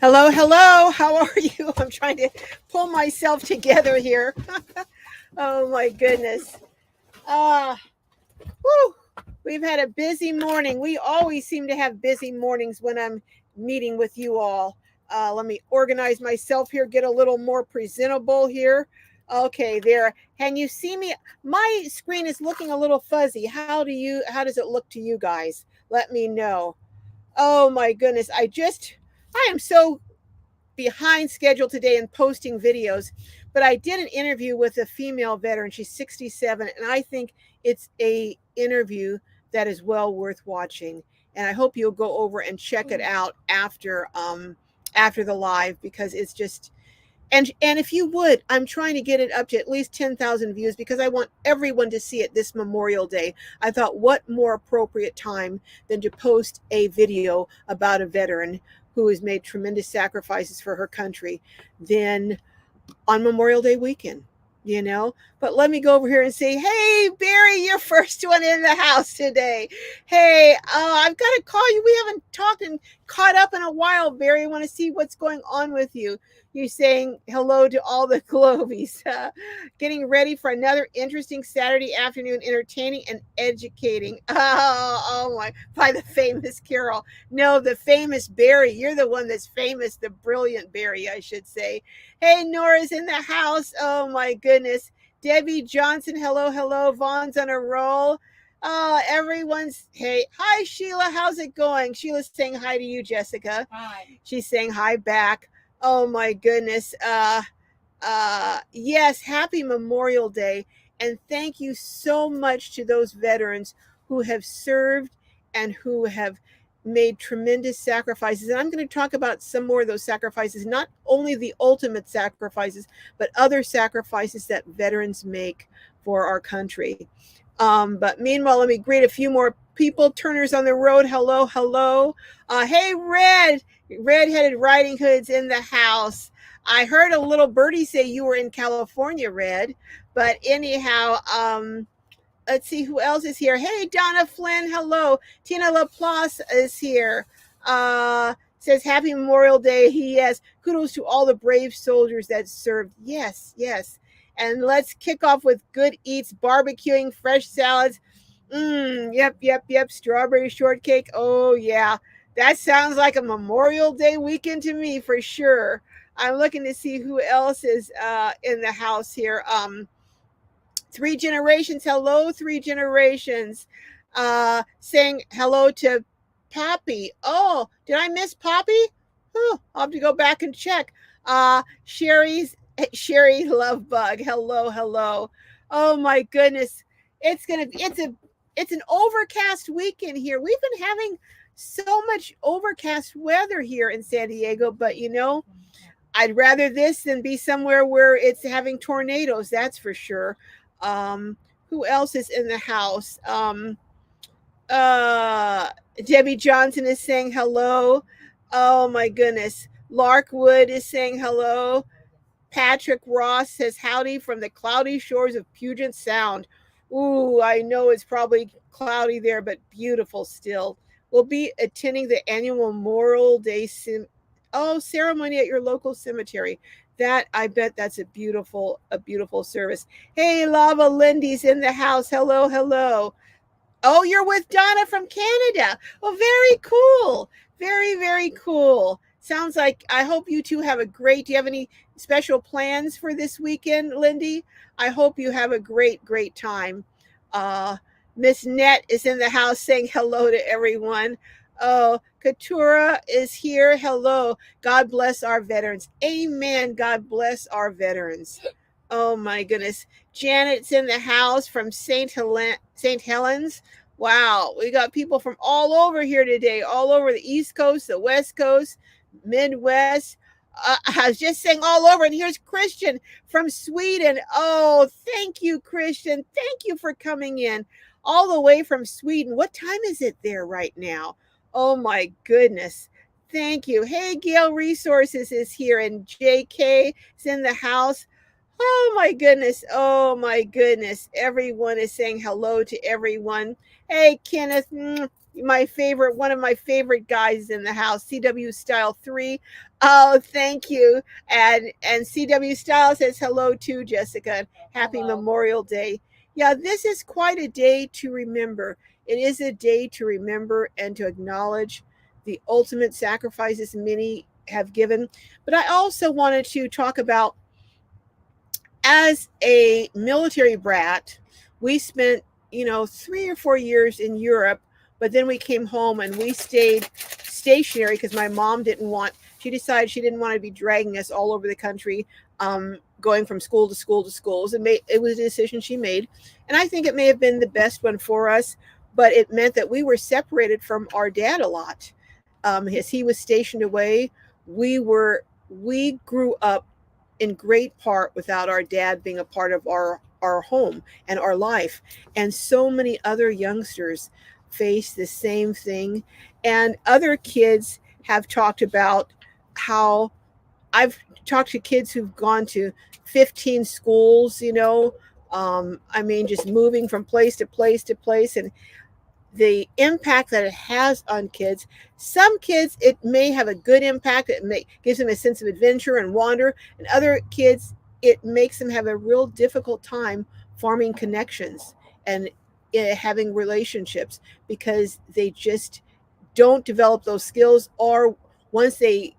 Hello, hello. How are you? I'm trying to pull myself together here. Oh my goodness. Uh, whew. We've had a busy morning. We always seem to have busy mornings when I'm meeting with you all. Let me organize myself here, get a little more presentable here. Okay, there. Can you see me? My screen is looking a little fuzzy. How does it look to you guys? Let me know. Oh my goodness. I am so behind schedule today in posting videos, but I did an interview with a female veteran. She's 67, and I think it's a interview that is well worth watching. And I hope you'll go over and check it out after the live, because it's just, and if you would, I'm trying to get it up to at least 10,000 views because I want everyone to see it this Memorial Day. I thought, what more appropriate time than to post a video about a veteran who has made tremendous sacrifices for her country than on Memorial Day weekend. But let me go over here and say, hey, Barry, you're first one in the house today. Hey, I've got to call you. We haven't talked and caught up in a while, Barry. I want to see what's going on with you. You're saying hello to all the Globies. Getting ready for another interesting Saturday afternoon, entertaining and educating. Oh my, by the famous Carol. No, the famous Barry. You're the one that's famous, the brilliant Barry, I should say. Hey, Nora's in the house. Oh my goodness. Debbie Johnson, hello, hello. Vaughn's on a roll. Hey, hi, Sheila. How's it going? Sheila's saying hi to you, Jessica. Hi. She's saying hi back. Oh my goodness. Yes, happy Memorial Day. And thank you so much to those veterans who have served and who have made tremendous sacrifices. And I'm going to talk about some more of those sacrifices, not only the ultimate sacrifices, but other sacrifices that veterans make for our country. But meanwhile, let me greet a few more people. Turner's on the road. Hello, hello. Hey, Red-headed Riding Hood's in the house. I heard a little birdie say you were in California, Red. But anyhow, let's see who else is here. Hey, Donna Flynn, hello. Tina LaPlace is here. Says happy Memorial Day. Yes, kudos to all the brave soldiers that served. Yes, yes. And let's kick off with good eats, barbecuing, fresh salads. Yep. Strawberry shortcake. Oh, yeah. That sounds like a Memorial Day weekend to me for sure. I'm looking to see who else is in the house here. Three Generations. Hello, Three Generations. Saying hello to Poppy. Oh, did I miss Poppy? Oh, I'll have to go back and check. Sherry Lovebug. Hello, hello. Oh my goodness. It's an overcast weekend here. We've been having so much overcast weather here in San Diego, but I'd rather this than be somewhere where it's having tornadoes, that's for sure. Who else is in the house? Debbie Johnson is saying hello. Oh my goodness. Larkwood is saying hello. Patrick Ross says howdy from the cloudy shores of Puget Sound. Ooh, I know it's probably cloudy there, but beautiful still. We'll be attending the annual Memorial Day ceremony at your local cemetery. That, I bet that's a beautiful service. Hey, Lava Lindy's in the house. Hello, hello. Oh, you're with Donna from Canada. Well, very cool. Very, very cool. Sounds like, I hope you two have a great, do you have any special plans for this weekend, Lindy? I hope you have a great, great time. Miss Net is in the house saying hello to everyone. Oh, Katura is here. Hello. God bless our veterans. Amen. God bless our veterans. Oh my goodness. Janet's in the house from St. Helens. Wow. We got people from all over here today, all over the East Coast, the West Coast, Midwest. I was just saying all over. And here's Christian from Sweden. Oh, thank you, Christian. Thank you for coming in all the way from Sweden. What time is it there right now? Oh my goodness. Thank you. Hey, Gail Resources is here, and JK is in the house. Oh my goodness. Oh my goodness. Everyone is saying hello to everyone. Hey, Kenneth. my favorite, one of my favorite guys in the house, CW Style 3. Oh, thank you. And CW Style says hello to Jessica and happy Hello. Memorial Day. Yeah, this is quite a day to remember. It is a day to remember and to acknowledge the ultimate sacrifices many have given. But I also wanted to talk about, as a military brat, we spent, 3 or 4 years in Europe, but then we came home and we stayed stationary because my mom didn't want, she decided she didn't want to be dragging us all over the country, going from school to school to schools. It was a decision she made. And I think it may have been the best one for us, but it meant that we were separated from our dad a lot. As he was stationed away, we grew up in great part without our dad being a part of our home and our life. And so many other youngsters face the same thing. And other kids have talked about how, I've talked to kids who've gone to 15 schools, I mean, just moving from place to place to place, and the impact that it has on kids. Some kids, it may have a good impact. Gives them a sense of adventure and wonder. And other kids, it makes them have a real difficult time forming connections and having relationships because they just don't develop those skills. Or once they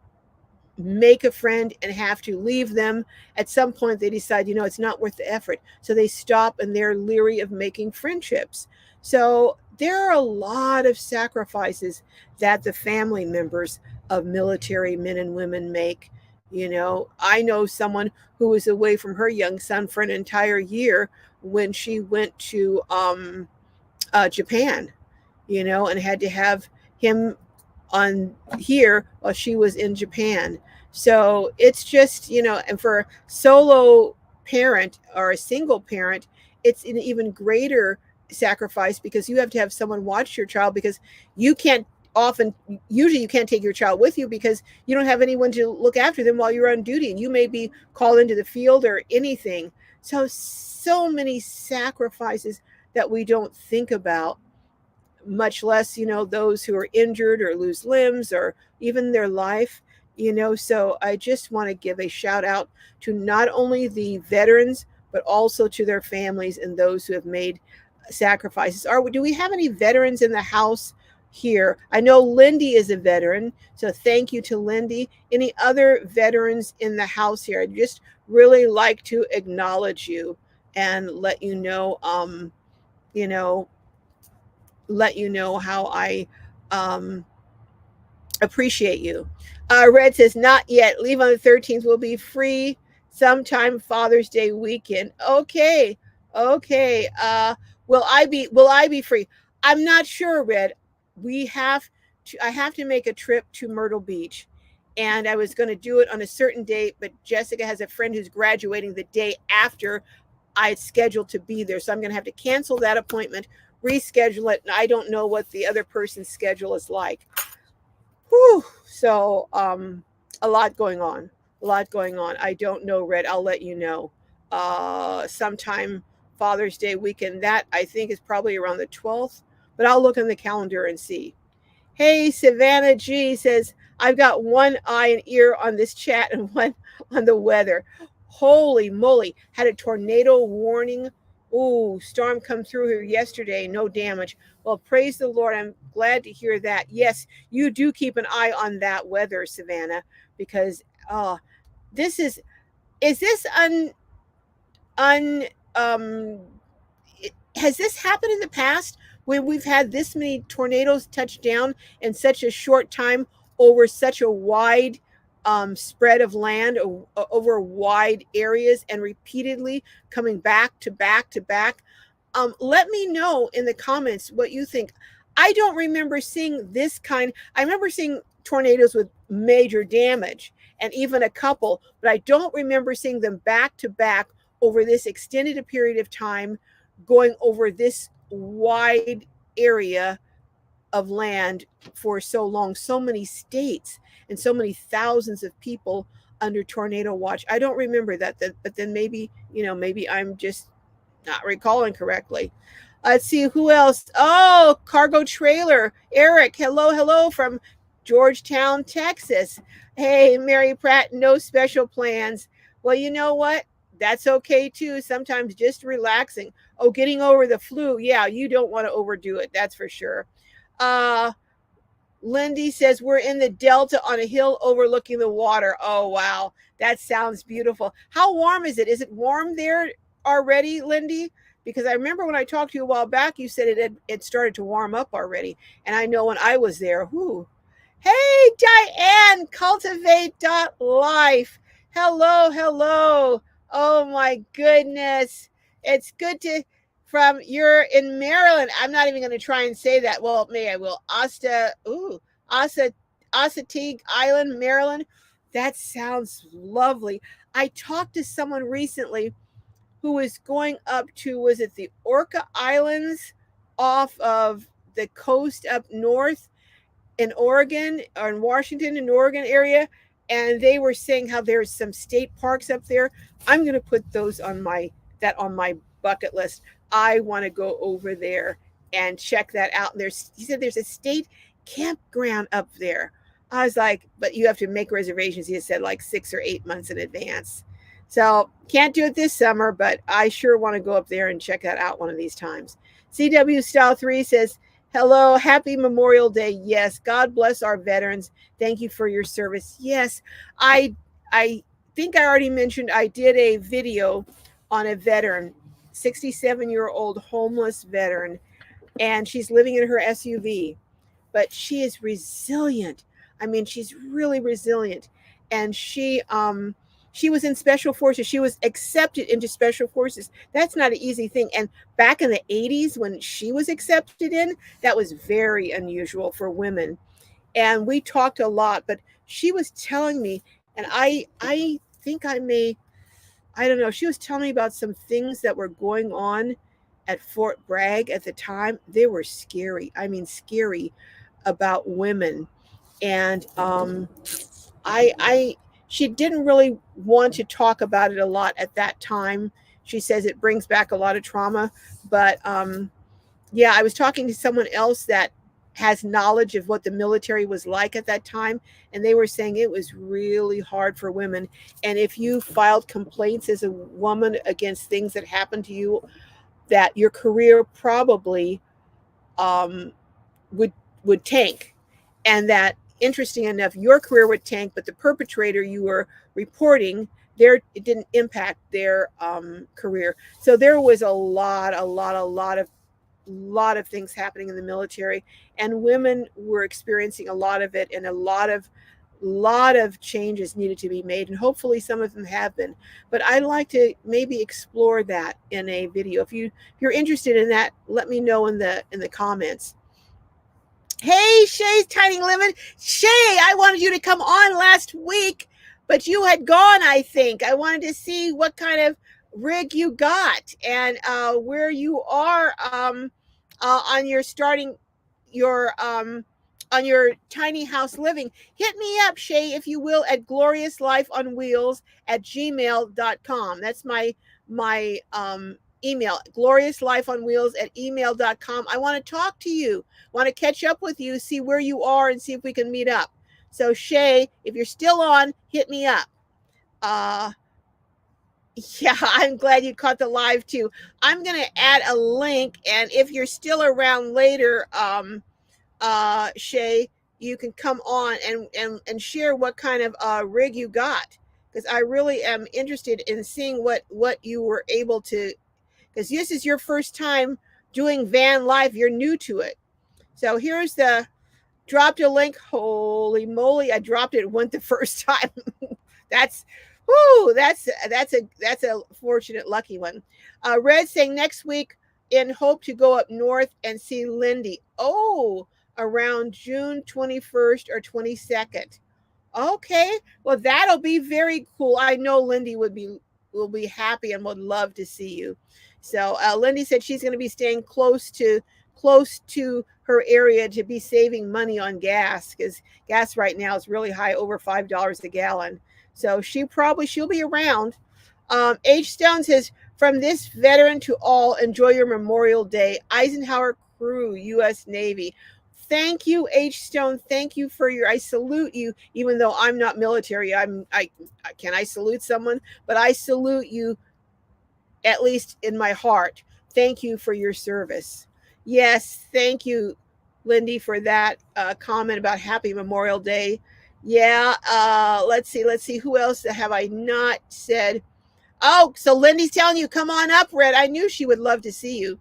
make a friend and have to leave them, at some point they decide, it's not worth the effort. So they stop and they're leery of making friendships. So there are a lot of sacrifices that the family members of military men and women make. I know someone who was away from her young son for an entire year when she went to Japan, and had to have him on here while she was in Japan. So it's just, and for a solo parent or a single parent, it's an even greater sacrifice because you have to have someone watch your child, because you can't often, usually you can't take your child with you because you don't have anyone to look after them while you're on duty, and you may be called into the field or anything. So many sacrifices that we don't think about, much less, those who are injured or lose limbs or even their life. So I just want to give a shout out to not only the veterans, but also to their families and those who have made sacrifices. Do we have any veterans in the house here? I know Lindy is a veteran, so thank you to Lindy. Any other veterans in the house here? I'd just really like to acknowledge you and you know let you know how I um, appreciate you. Red says, not yet. Leave on the 13th. Will be free sometime Father's Day weekend. Okay. Okay. Will I be free? I'm not sure, Red. I have to make a trip to Myrtle Beach. And I was going to do it on a certain date, but Jessica has a friend who's graduating the day after I had scheduled to be there. So I'm going to have to cancel that appointment, reschedule it. And I don't know what the other person's schedule is like. Whew. So a lot going on. A lot going on. I don't know, Red. I'll let you know. Sometime Father's Day weekend. That I think is probably around the 12th, but I'll look in the calendar and see. Hey, Savannah G says, I've got one eye and ear on this chat and one on the weather. Holy moly. Had a tornado warning. Ooh, storm come through here yesterday. No damage. Well, praise the Lord. I'm glad to hear that. Yes, you do keep an eye on that weather, Savannah, because this is this un um has this happened in the past when we've had this many tornadoes touch down in such a short time over such a wide spread of land, over wide areas, and repeatedly coming back to back to back? Let me know in the comments what you think. I don't remember seeing this kind. I remember seeing tornadoes with major damage and even a couple, but I don't remember seeing them back to back over this extended a period of time, going over this wide area of land for so long, so many states and so many thousands of people under tornado watch. I don't remember that, but then maybe I'm just not recalling correctly. Let's see who else. Oh, cargo trailer. Eric, hello from Georgetown, Texas. Hey, Mary Pratt, no special plans. Well, you know what? That's okay too. Sometimes just relaxing. Oh, getting over the flu. Yeah, you don't want to overdo it. That's for sure. Uh, Lindy says we're in the Delta on a hill overlooking the water. Oh, wow. That sounds beautiful. How warm is it? Is it warm there already, Lindy? Because I remember when I talked to you a while back, you said it started to warm up already. And I know when I was there, whoo. Hey, Diane, cultivate.life. Hello. Oh, my goodness. It's good to from you're in Maryland. I'm not even going to try and say that. Well, may I will. Asa, Assateague Island, Maryland. That sounds lovely. I talked to someone recently who was going up to, was it the Orca Islands off of the coast up north in Oregon or in Washington and Oregon area, and they were saying how there's some state parks up there. I'm going to put those on my bucket list. I want to go over there and check that out. And he said there's a state campground up there. I was like, but you have to make reservations. He said like 6 or 8 months in advance. So can't do it this summer, but I sure want to go up there and check that out one of these times. CW Style 3 says, hello, happy Memorial Day. Yes, God bless our veterans. Thank you for your service. Yes, I think I already mentioned I did a video on a veteran, 67-year-old homeless veteran, and she's living in her SUV, but she is resilient. I mean, she's really resilient, and she was in special forces. She was accepted into special forces. That's not an easy thing. And back in the 80s, when she was accepted in, that was very unusual for women. And we talked a lot, but she was telling me, and I think I don't know, she was telling me about some things that were going on at Fort Bragg at the time. They were scary. I mean, scary about women. And I she didn't really want to talk about it a lot at that time. She says it brings back a lot of trauma, but yeah, I was talking to someone else that has knowledge of what the military was like at that time, and they were saying it was really hard for women. And if you filed complaints as a woman against things that happened to you, that your career probably um, would tank, and that interesting enough, your career would tank, but the perpetrator you were reporting, it didn't impact their career. So there was a lot of things happening in the military, and women were experiencing a lot of it, and a lot of changes needed to be made, and hopefully some of them have been. But I'd like to maybe explore that in a video. If you're interested in that, let me know in the comments. Hey, Shay's Tiny Lemon. Shay, I wanted you to come on last week, but you had gone, I think. I wanted to see what kind of rig you got, and where you are on your starting your on your tiny house living. Hit me up, Shay, if you will, at gloriouslifeonwheels@gmail.com. That's my email, gloriouslifeonwheels@email.com. I want to talk to you, want to catch up with you, see where you are, and see if we can meet up. So Shay, if you're still on, hit me up. Yeah, I'm glad you caught the live too. I'm gonna add a link, and if you're still around later, Shay, you can come on and share what kind of rig you got, because I really am interested in seeing what you were able to, because this is your first time doing van life. You're new to it. So here's the dropped a link. Holy moly, I dropped it, went the first time. That's that's a fortunate lucky one. Red saying next week in hope to go up north and see Lindy. Oh, around June 21st or 22nd. Okay, well that'll be very cool. I know Lindy will be happy and would love to see you. So Lindy said she's going to be staying close to her area to be saving money on gas, because gas right now is really high, over $5 a gallon. So she'll be around. H Stone says From this veteran to all, enjoy your Memorial Day. Eisenhower Crew, U.S. Navy. Thank you, H Stone. Thank you for your. I salute you, even though I'm not military. I can I salute someone, but I salute you at least in my heart. Thank you for your service. Yes, thank you, Lindy, for that comment about Happy Memorial Day. Yeah, let's see. Let's see. Who else have I not said? Oh, so Lindy's telling you, come on up, Red. I knew she would love to see you.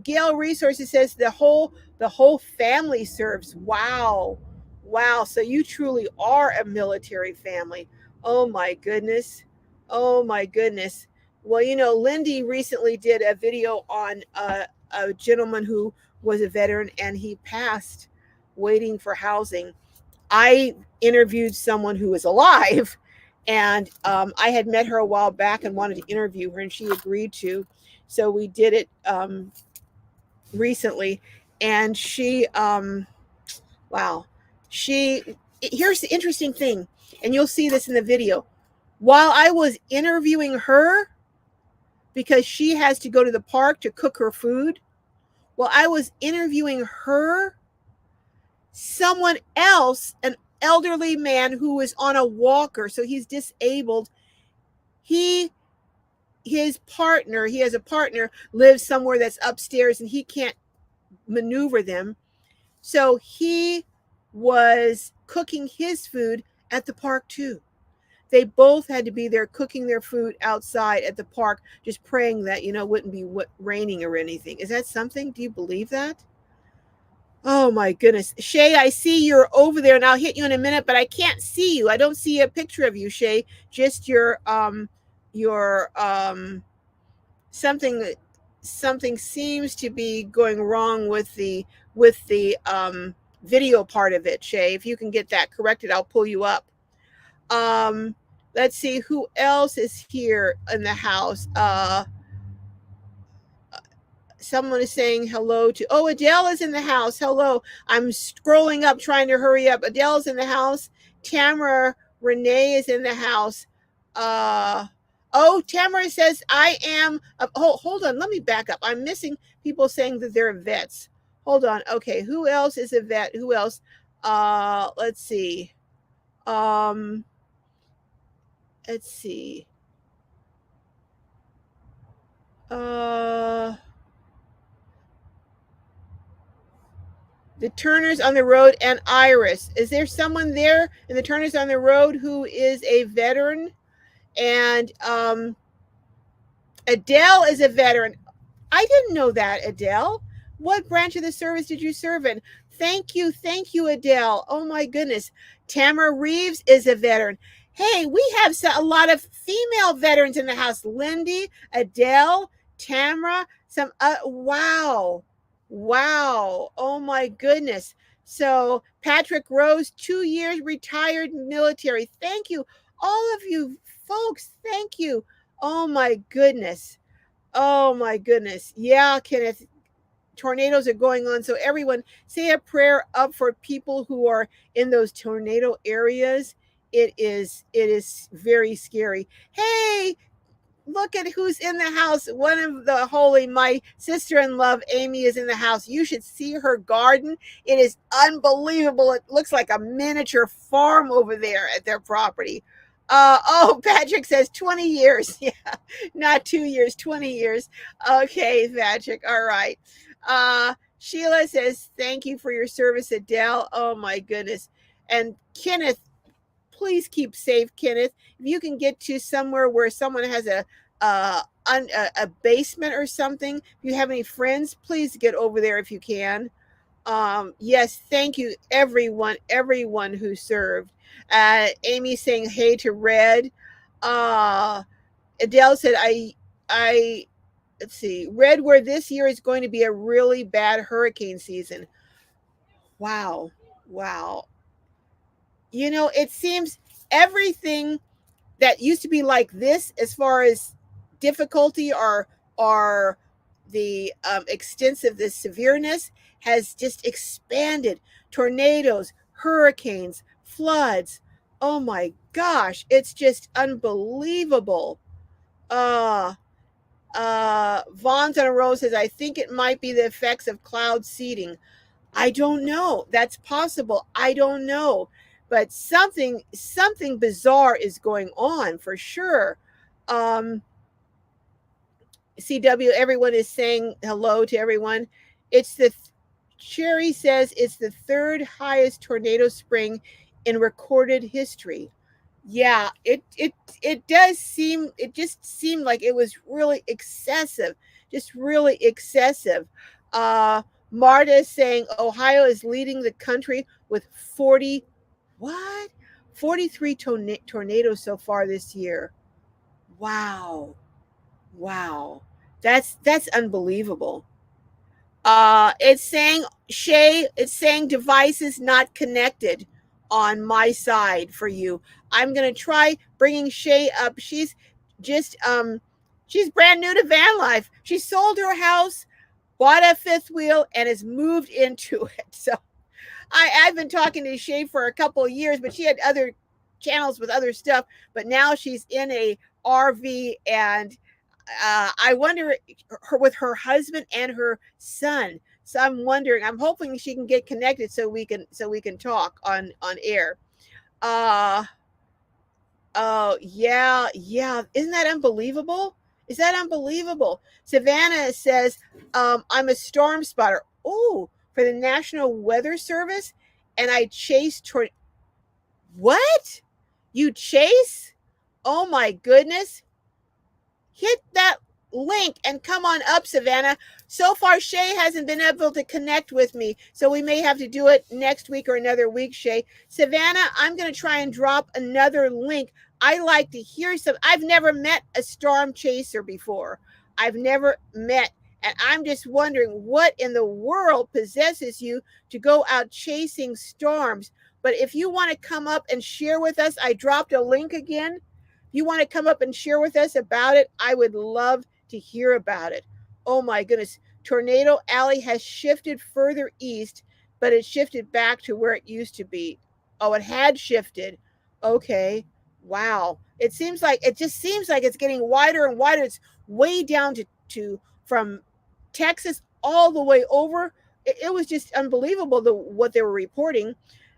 Gail Resources says the whole family serves. Wow, wow. So you truly are a military family. Oh my goodness. Oh my goodness. Well, Lindy recently did a video on a gentleman who was a veteran and he passed waiting for housing. I interviewed someone who was alive, and I had met her a while back and wanted to interview her, and she agreed to. So we did it recently, and wow, she. Here's the interesting thing, and you'll see this in the video. While I was interviewing her, because she has to go to the park to cook her food, while I was interviewing her, someone else, an elderly man who is on a walker, so he's disabled, he has a partner, lives somewhere that's upstairs and he can't maneuver them. So he was cooking his food at the park too. They both had to be there cooking their food outside at the park, just praying that, wouldn't be raining or anything. Is that something? Do you believe that? Oh my goodness. Shay, I see you're over there and I'll hit you in a minute, but I can't see you. I don't see a picture of you, Shay. Just your something seems to be going wrong with the video part of it, Shay. If you can get that corrected, I'll pull you up. Let's see who else is here in the house. Someone is saying hello to. Oh, Adele is in the house. Hello. I'm scrolling up, trying to hurry up. Adele's in the house. Tamara Renee is in the house. Tamara says I am. Hold on. Let me back up. I'm missing people saying that they're vets. Hold on. Okay. Who else is a vet? Who else? Let's see. Let's see. The Turners on the Road and Iris. Is there someone there in the Turners on the Road who is a veteran? And Adele is a veteran. I didn't know that, Adele. What branch of the service did you serve in? Thank you, Adele. Oh my goodness. Tamara Reeves is a veteran. Hey, we have a lot of female veterans in the house. Lindy, Adele, Tamara, wow. Wow. Oh my goodness. So Patrick Rose, 2 years retired military. Thank you. All of you folks, thank you. Oh my goodness. Oh my goodness. Yeah, Kenneth, tornadoes are going on. So everyone say a prayer up for people who are in those tornado areas. It is very scary. Hey, look at who's in the house. One of the holy, my sister-in-law, Amy, is in the house. You should see her garden. It is unbelievable. It looks like a miniature farm over there at their property. Patrick says 20 years. Yeah, not 2 years, 20 years. Okay, Patrick. All right. Sheila says, thank you for your service, Adele. Oh my goodness. And Kenneth, please keep safe, Kenneth. If you can get to somewhere where someone has a basement or something, if you have any friends, please get over there if you can. Yes, thank you, everyone who served. Amy saying hey to Red. Adele said, let's see, Red, where this year is going to be a really bad hurricane season. Wow. It seems everything that used to be like this as far as difficulty or the extensive, the severeness has just expanded. Tornadoes, hurricanes, floods. Oh my gosh, it's just unbelievable. Vaughn's on a roll says, I think it might be the effects of cloud seeding. I don't know. That's possible. I don't know. But something bizarre is going on for sure. CW, everyone is saying hello to everyone. It's the Sherry says it's the third highest tornado spring in recorded history. Yeah, it does seem, it just seemed like it was really excessive, just really excessive. Uh Marta is saying Ohio is leading the country with 40, what? 43 tornadoes so far this year. Wow. Wow. That's unbelievable. It's saying Shay, it's saying devices not connected on my side for you. I'm gonna try bringing Shay up. Just she's brand new to van life. She sold her house, bought a fifth wheel, and has moved into it. So I've been talking to Shay for a couple of years, but she had other channels with other stuff. But now she's in a RV, and I wonder her with her husband and her son. So I'm wondering. I'm hoping she can get connected so we can talk on air. Uh oh yeah, yeah. Isn't that unbelievable? Is that unbelievable? Savannah says, I'm a storm spotter. Oh, for the National Weather Service, and I chase toward what? You chase? Oh my goodness. Hit that link and come on up, Savannah. So far, Shay hasn't been able to connect with me, so we may have to do it next week or another week, Shay. Savannah, I'm going to try and drop another link. I like to hear some. I've never met a storm chaser before. I've never met, and I'm just wondering what in the world possesses you to go out chasing storms. But if you want to come up and share with us, I dropped a link again. You want to come up and share with us about it, I would love to hear about it. Oh my goodness. Tornado Alley has shifted further east, but it shifted back to where it used to be. Oh, it had shifted. Okay. Wow. It just seems like it's getting wider and wider. It's way down to from Texas all the way over. It was just unbelievable what they were reporting.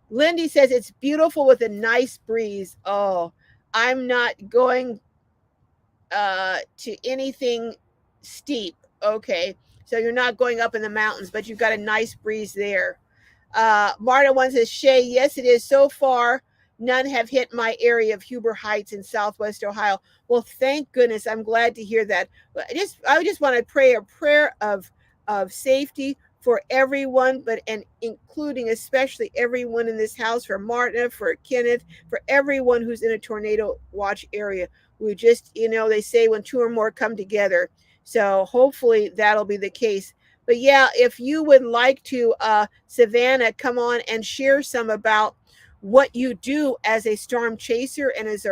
Lindy says it's beautiful with a nice breeze. Oh, I'm not going to anything steep. Okay. So you're not going up in the mountains, but you've got a nice breeze there. Marta one says, Shay, yes, it is. So far, none have hit my area of Huber Heights in Southwest Ohio. Well, thank goodness. I'm glad to hear that. I just want to pray a prayer of safety for everyone, but and including especially everyone in this house, for Marta, for Kenneth, for everyone who's in a tornado watch area. We just, they say when two or more come together. So hopefully that'll be the case. But yeah, if you would like to, Savannah, come on and share some about what you do as a storm chaser and as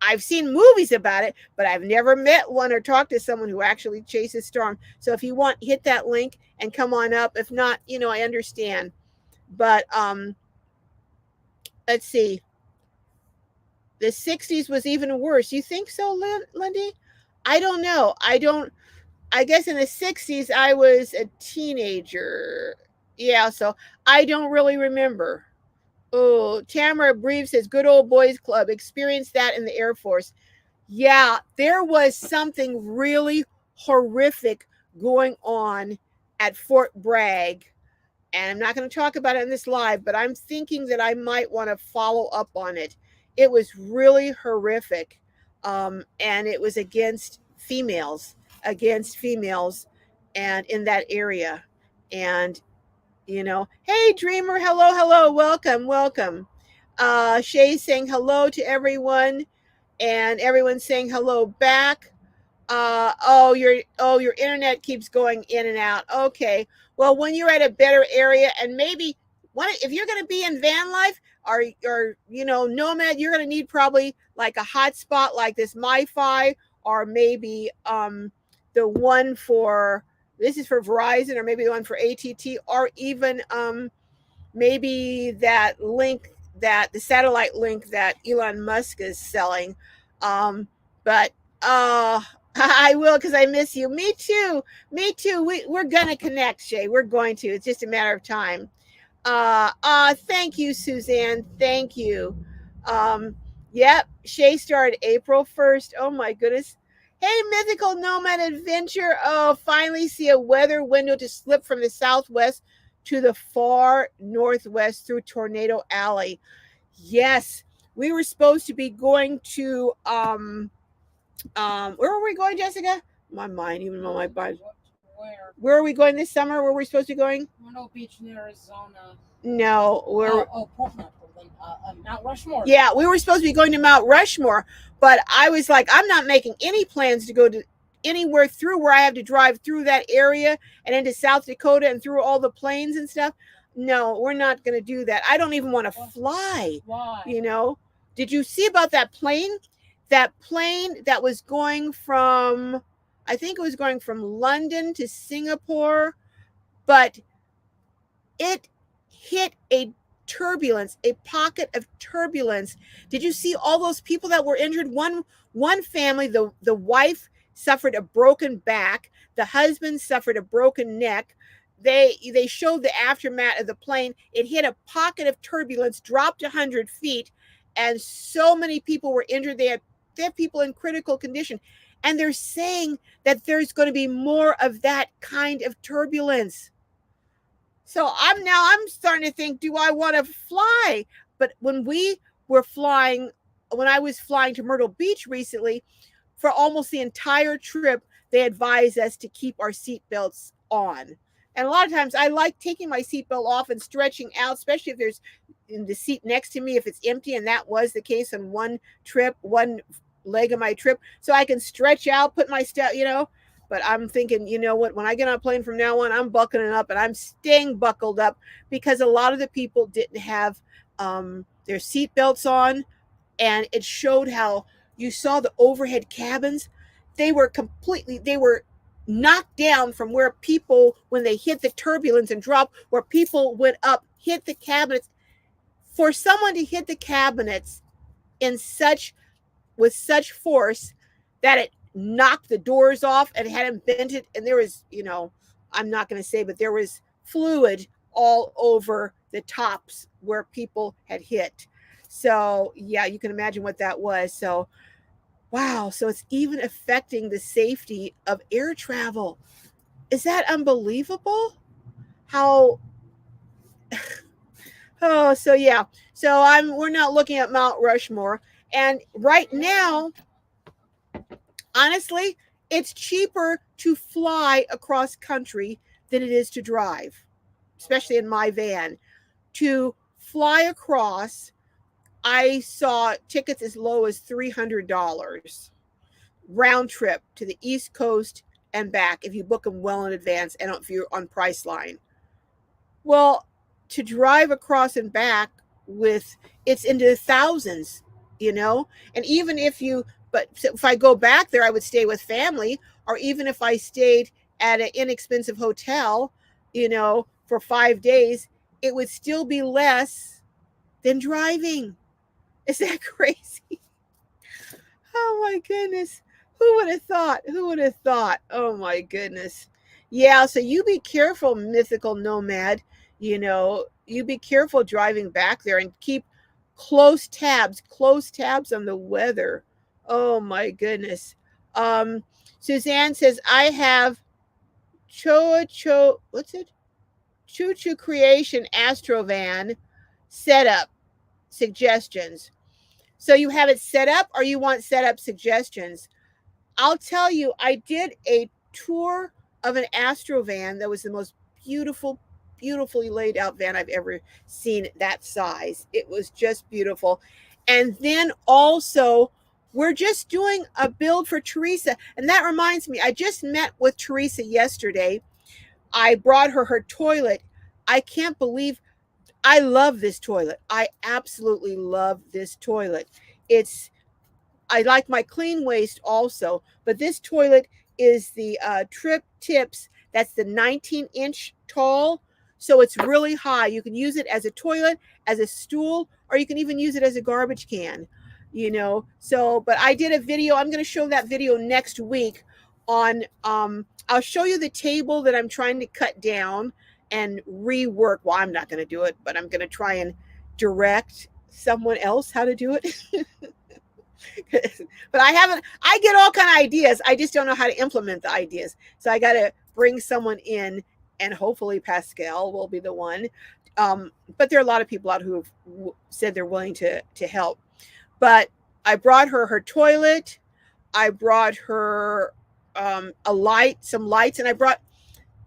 I've seen movies about it, but I've never met one or talked to someone who actually chases storm. So if you want, hit that link and come on up. If not, I understand. But let's see. The 60s was even worse. You think so, Lindy? I don't know. I guess in the 60s I was a teenager. Yeah, so I don't really remember. Oh, Tamara Breeve says, good old boys club. Experienced that in the Air Force. Yeah, there was something really horrific going on at Fort Bragg. And I'm not going to talk about it in this live, but I'm thinking that I might want to follow up on it. It was really horrific. And it was against females, and in that area. And, hey, Dreamer, hello, hello, welcome, welcome. Shay's saying hello to everyone, and everyone's saying hello back. Your internet keeps going in and out. Okay. Well, when you're at a better area, and maybe if you're going to be in van life or nomad, you're going to need probably like a hotspot like this MiFi, or maybe the one for this is for Verizon, or maybe the one for ATT, or even maybe that link, that the satellite link that Elon Musk is selling. But I will, because I miss you. Me too. Me too. We're gonna connect, Shay. We're going to. It's just a matter of time. Thank you, Suzanne. Thank you. Um, yep, Shay started April 1st. Oh my goodness. Hey, Mythical Nomad Adventure. Oh, finally see a weather window to slip from the southwest to the far northwest through Tornado Alley. Yes, we were supposed to be going to where were we going, Jessica? My mind, even on my mind. Where are we going this summer? Where are we supposed to be going? Myrtle Beach in Arizona. No, we're Portland, Mount Rushmore. Yeah, we were supposed to be going to Mount Rushmore, but I was like, I'm not making any plans to go to anywhere through where I have to drive through that area and into South Dakota and through all the plains and stuff. No, we're not going to do that. I don't even want to fly. Why? You know, did you see about that plane? That plane that was going from, I think it was going from London to Singapore, but it hit a turbulence, a pocket of turbulence. Did you see all those people that were injured? One family, the wife suffered a broken back, the husband suffered a broken neck. They showed the aftermath of the plane. It hit a pocket of turbulence, dropped 100 feet, and so many people were injured. They have people in critical condition. And they're saying that there's going to be more of that kind of turbulence. So I'm starting to think, do I want to fly? But when I was flying to Myrtle Beach recently, for almost the entire trip, they advised us to keep our seatbelts on. And a lot of times I like taking my seatbelt off and stretching out, especially if there's in the seat next to me, if it's empty. And that was the case on one leg of my trip. So I can stretch out, put my step, but I'm thinking, you know what, when I get on a plane from now on, I'm buckling up and I'm staying buckled up, because a lot of the people didn't have their seatbelts on. And it showed how you saw the overhead cabins. They were knocked down from where people, when they hit the turbulence and dropped, where people went up, hit the cabinets. For someone to hit the cabinets with such force that it knocked the doors off and hadn't bent it, and there was, I'm not going to say, but there was fluid all over the tops where people had hit. So yeah, you can imagine what that was. So wow, so it's even affecting the safety of air travel. Is that unbelievable? How oh, so yeah. So we're not looking at Mount Rushmore. And right now, honestly, it's cheaper to fly across country than it is to drive, especially in my van. To fly across, I saw tickets as low as $300 round trip to the East Coast and back if you book them well in advance and if you're on Priceline. Well, to drive across and back it's into the thousands, and even but if I go back there, I would stay with family, or even if I stayed at an inexpensive hotel, for 5 days, it would still be less than driving. Is that crazy? Oh my goodness. Who would have thought? Who would have thought? Oh my goodness. Yeah, so you be careful, Mythical Nomad. You be careful driving back there, and keep close tabs on the weather. Oh my goodness. Um, Suzanne says, I have what's it? Choo Choo Creation Astrovan setup suggestions. So you have it set up, or you want setup suggestions? I'll tell you, I did a tour of an Astrovan that was the most beautifully laid out van I've ever seen, that size. It was just beautiful. And then also, we're just doing a build for Teresa. And that reminds me, I just met with Teresa yesterday. I brought her toilet. I can't believe, I love this toilet. I absolutely love this toilet. I like my clean waste also, but this toilet is the Trip Tips. That's the 19-inch tall. So it's really high. You can use it as a toilet, as a stool, or you can even use it as a garbage can. So, but I did a video. I'm going to show that video next week on, I'll show you the table that I'm trying to cut down and rework. Well, I'm not going to do it, but I'm going to try and direct someone else how to do it. But I get all kind of ideas. I just don't know how to implement the ideas. So I got to bring someone in, and hopefully Pascal will be the one. But there are a lot of people out who have said they're willing to help. But I brought her toilet. I brought her some lights, and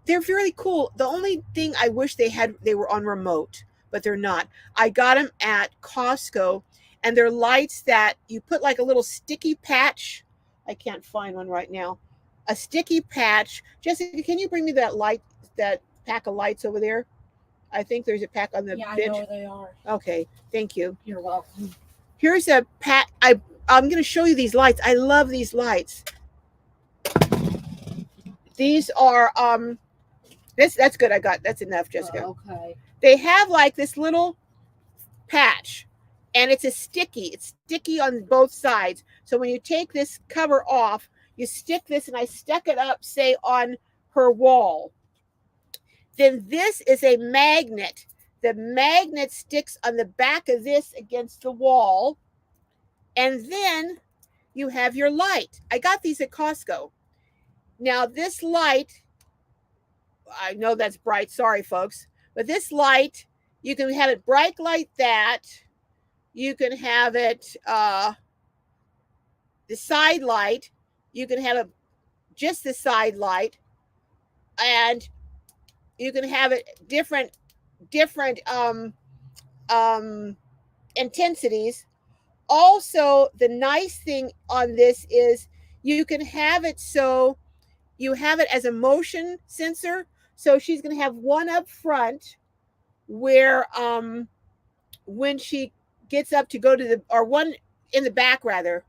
they're really cool. The only thing I wish they were on remote, but they're not. I got them at Costco, and they're lights that you put like a little sticky patch. I can't find one right now. A sticky patch. Jessica, can you bring me that pack of lights over there? I think there's a pack on the bench. I know where they are. Okay, thank you. You're welcome. Here's a pack. I'm going to show you these lights. I love these lights. These are that's good. That's enough, Jessica. Okay. They have like this little patch, and it's sticky on both sides. So when you take this cover off, you stick this, and I stuck it up, say, on her wall. Then this is a magnet. The magnet sticks on the back of this against the wall, and then you have your light. I got these at Costco. Now this light, I know that's bright, sorry folks, but this light, you can have it bright like that. You can have it the side light. You can have it just the side light, and you can have it different intensities. Also, the nice thing on this is you can have it so you have it as a motion sensor. So she's going to have one up front where when she gets up to go to or one in the back rather.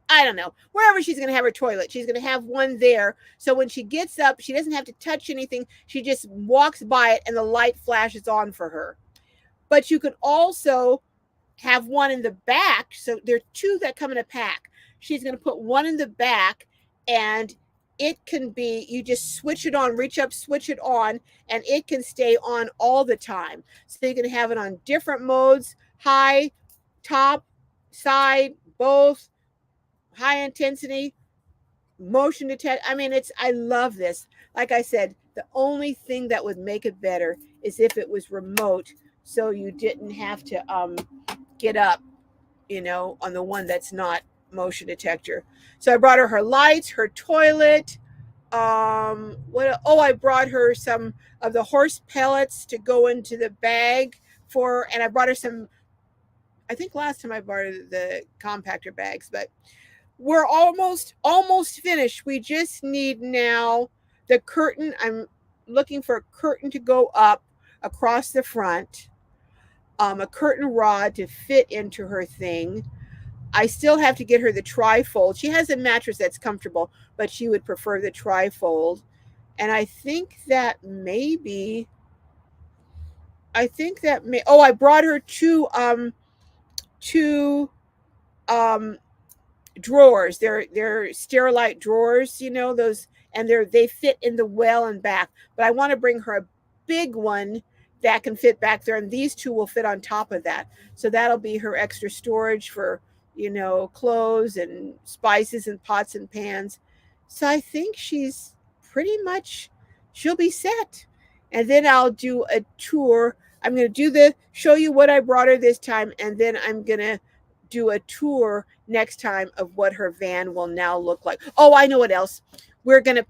I don't know, wherever she's going to have her toilet, she's going to have one there. So when she gets up, she doesn't have to touch anything. She just walks by it and the light flashes on for her. But you could also have one in the back. So there are two that come in a pack. She's going to put one in the back, and it can be, you just switch it on, reach up, switch it on, and it can stay on all the time. So you can have it on different modes, high, top, side, both, high intensity, motion detect. I mean, I love this. Like I said, the only thing that would make it better is if it was remote, so you didn't have to get up, on the one that's not motion detector. So I brought her lights, her toilet. I brought her some of the horse pellets to go into the bag and I brought her some. I think last time I brought her the compactor bags, but we're almost finished. We just need now the curtain. I'm looking for a curtain to go up across the front, a curtain rod to fit into her thing. I still have to get her the trifold. She has a mattress that's comfortable, but she would prefer the trifold. And I think that I brought her two drawers. They're Sterilite drawers, those, and they fit in the well and back. But I want to bring her a big one that can fit back there, and these two will fit on top of that. So that'll be her extra storage for, clothes and spices and pots and pans. So I think she's she'll be set. And then I'll do a tour. I'm going to show you what I brought her this time, and then I'm going to do a tour next time of what her van will now look like. Oh, I know what else. We're going to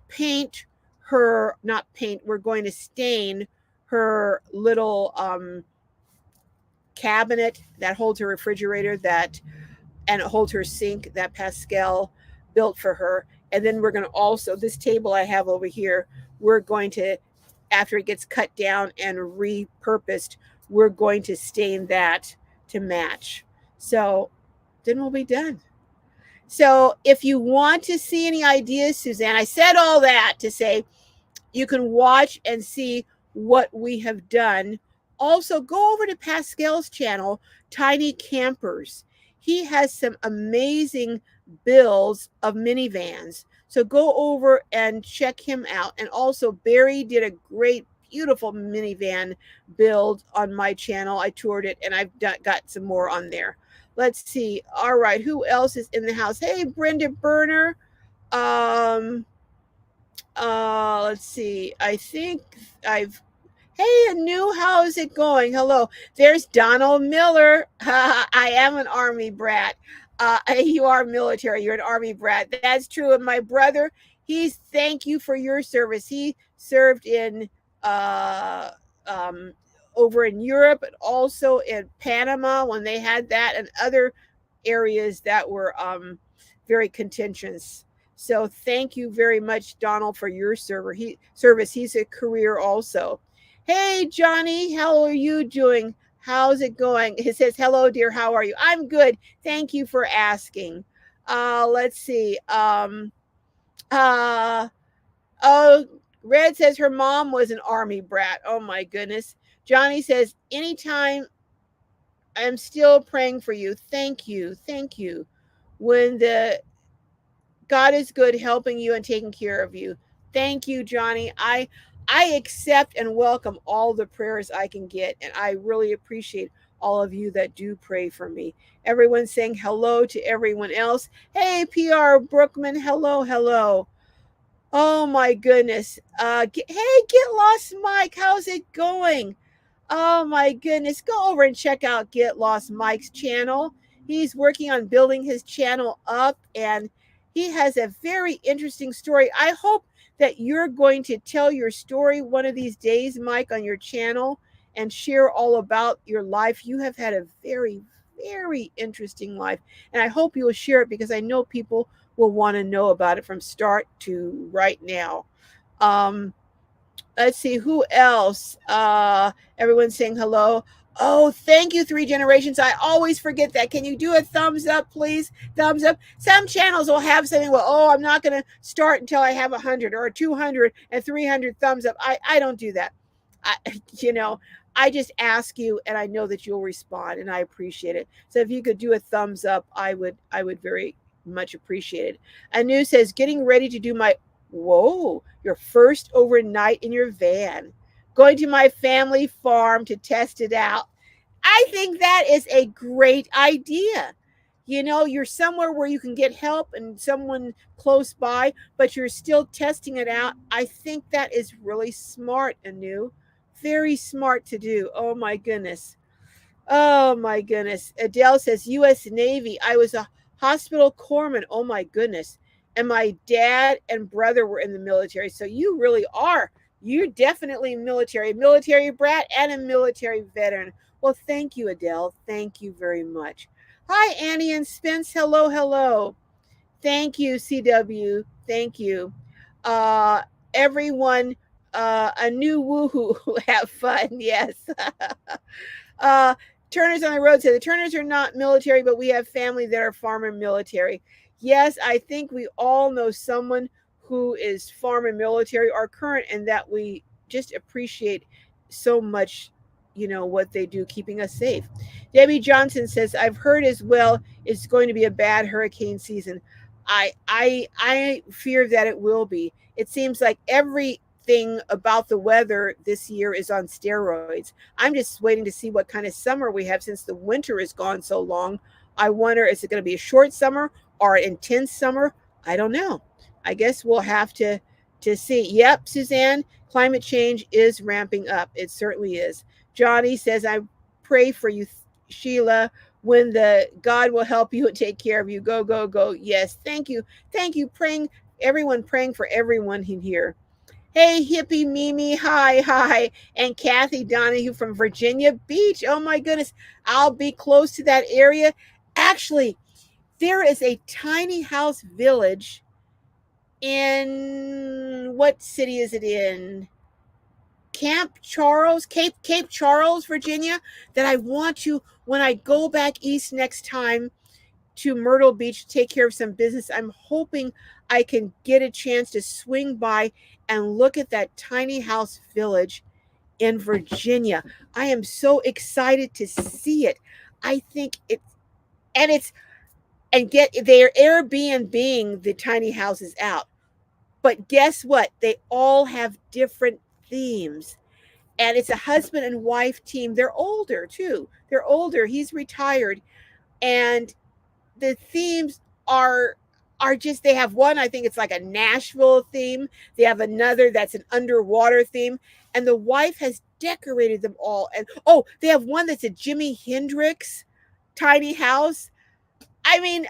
we're going to stain her little cabinet that holds her refrigerator and it holds her sink that Pascal built for her. And then we're going to also, this table I have over here, we're going to, after it gets cut down and repurposed, we're going to stain that to match. So then we'll be done. So if you want to see any ideas, Suzanne, I said all that to say you can watch and see what we have done Also, go over to Pascal's channel, Tiny Campers. He has some amazing builds of minivans. So go over and check him out. And also, Barry did a great, beautiful minivan build on my channel. I toured it and I've got some more on there. Let's see. All right. Who else is in the house? Hey, Brenda Berner. Let's see. I think I've Hey, Anu, how's it going? Hello. There's Donald Miller. I am an Army brat. You are military. You're an Army brat. That's true. And my brother, thank you for your service. He served in uh, um, over in Europe and also in Panama when they had that and other areas that were very contentious. So thank you very much, Donald, for your service. He's a career also. Hey, Johnny, how are you doing? How's it going? He says, hello, dear. How are you? I'm good. Thank you for asking. Let's see. Uh, oh, Red says her mom was an Army brat. Oh, my goodness. Johnny says, anytime I'm still praying for you. Thank you. Thank you. When the God is good helping you and taking care of you. Thank you, Johnny. I accept and welcome all the prayers I can get, and I really appreciate all of you that do pray for me. Everyone's saying hello to everyone else. Hey, PR Brookman, hello, hello. Oh my goodness. Get Lost Mike, how's it going? Oh my goodness. Go over and check out Get Lost Mike's channel. He's working on building his channel up and he has a very interesting story. I hope that you're going to tell your story one of these days, Mike, on your channel and share all about your life. You have had a very, very interesting life. And I hope you'll share it because I know people will want to know about it from start to right now. Let's see who else. Everyone's saying hello. Oh, thank you, Three Generations. I always forget that. Can you do a thumbs up, please? Thumbs up. Some channels will have something. Well, I'm not going to start until I have 100 or 200 and 300 thumbs up. I don't do that. I, you know, I just ask you, and I know that you'll respond, and I appreciate it. So if you could do a thumbs up, I would very much appreciate it. Anu says, getting ready to do my Whoa, your first overnight in your van. Going to my family farm to test it out. I think that is a great idea. You're somewhere where you can get help and someone close by, but you're still testing it out. I think that is really smart, Anu. Very smart to do. Oh my goodness. Oh my goodness. Adele says, U.S. Navy. I was a hospital corpsman. Oh my goodness. And my dad and brother were in the military. So you really are. You're definitely military brat and a military veteran. Well, thank you, Adele. Thank you very much. Hi, Annie and Spence. Hello, hello. Thank you, CW. Thank you. Everyone, a new woohoo. Have fun. Yes. Turners on the Road said the Turners are not military, but we have family that are farmer military. Yes, I think we all know someone who is farmer military or current, and that we just appreciate so much, what they do, keeping us safe. Debbie Johnson says, I've heard as well it's going to be a bad hurricane season. I fear that it will be. It seems like everything about the weather this year is on steroids. I'm just waiting to see what kind of summer we have since the winter is gone so long. I wonder, is it going to be a short summer or an intense summer? I don't know. I guess we'll have to see. Yep, Suzanne, climate change is ramping up. It certainly is. Johnny says, I pray for you, Sheila, when the God will help you and take care of you. Go, go, go. Yes, thank you. Thank you. Praying for everyone in here. Hey, hippie Mimi, hi. And Kathy Donahue from Virginia Beach. Oh my goodness, I'll be close to that area. Actually, there is a tiny house village in, what city is it in? Cape Charles, Virginia, that I want to, when I go back east next time to Myrtle Beach to take care of some business, I'm hoping I can get a chance to swing by and look at that tiny house village. in Virginia. I am so excited to see it. I think it's and get they're Airbnb the tiny houses out. But guess what? They all have different themes. And it's a husband and wife team. They're older too. They're older. He's retired. And the themes are just they have one, I think it's like a Nashville theme. They have another that's an underwater theme. And the wife has decorated them all. And oh, they have one that's a Jimi Hendrix tiny house. I mean,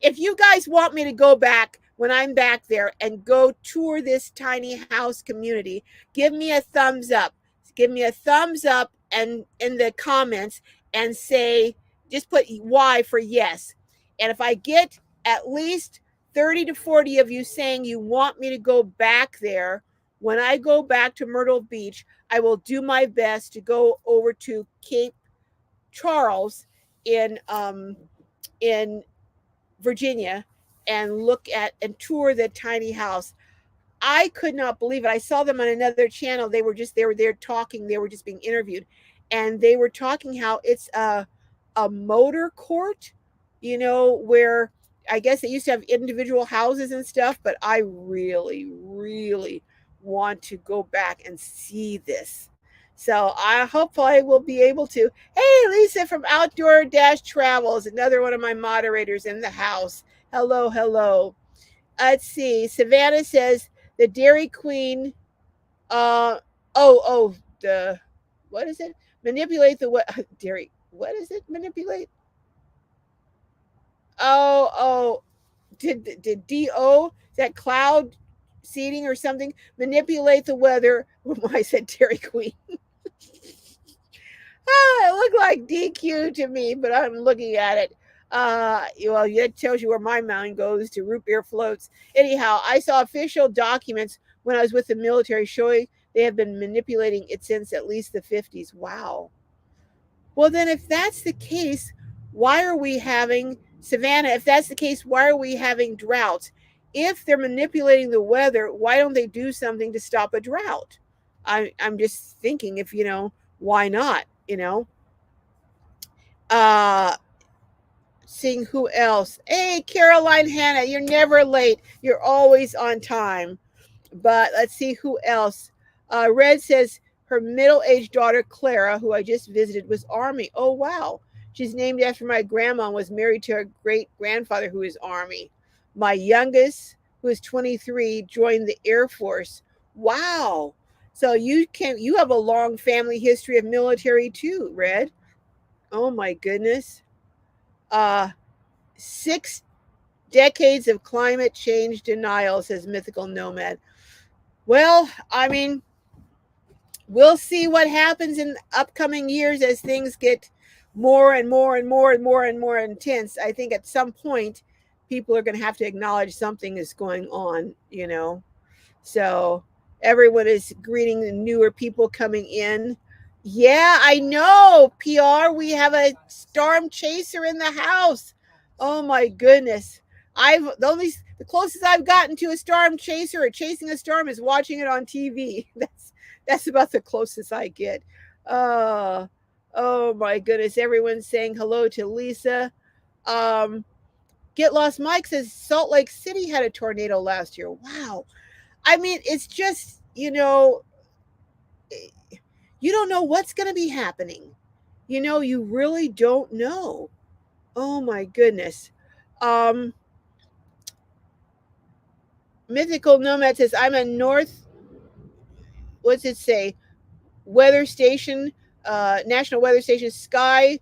if you guys want me to go back when I'm back there and go tour this tiny house community, give me a thumbs up. Give me a thumbs up and in the comments and say, just put Y for yes. And if I get at least 30 to 40 of you saying you want me to go back there, when I go back to Myrtle Beach, I will do my best to go over to Cape Charles in Virginia and look at and tour the tiny house. I could not believe it. I saw them on another channel. They were there talking. They were just being interviewed, and they were talking how it's a motor court, where I guess they used to have individual houses and stuff. But I really, really want to go back and see this. So I hope I will be able to. Hey, Lisa from Outdoor Dash Travels, another one of my moderators in the house. Hello, hello. Let's see. Savannah says the Dairy Queen. The what is it? Manipulate the what? Dairy. What is it? Manipulate. Oh. Did Do that cloud seeding or something manipulate the weather? I said Dairy Queen. It looked like DQ to me, but I'm looking at it. Well, that tells you where my mind goes to root beer floats. Anyhow, I saw official documents when I was with the military showing they have been manipulating it since at least the 50s. Wow. Well, then, if that's the case, why are we having Savannah? If that's the case, why are we having droughts? If they're manipulating the weather, why don't they do something to stop a drought? I'm just thinking if, why not, Seeing who else. Hey, Caroline Hannah, you're never late. You're always on time. But let's see who else. Red says her middle-aged daughter, Clara, who I just visited, was Army. Oh, wow. She's named after my grandma and was married to her great-grandfather, who is Army. My youngest, who is 23, joined the Air Force. Wow. So you have a long family history of military too, Red. Oh my goodness. 6 decades of climate change denial, says Mythical Nomad. Well, I mean, we'll see what happens in upcoming years as things get more and more and more and more and more intense. I think at some point people are going to have to acknowledge something is going on, So everyone is greeting the newer people coming in. Yeah, I know, PR. We have a storm chaser in the house. Oh my goodness. The closest I've gotten to a storm chaser or chasing a storm is watching it on TV. That's about the closest I get. Oh my goodness. Everyone's saying hello to Lisa. Get Lost Mike says Salt Lake City had a tornado last year. Wow. I mean, it's just, you don't know what's going to be happening. You really don't know. Oh my goodness. Mythical Nomad says, I'm a what's it say? Weather station, National Weather Station, Sky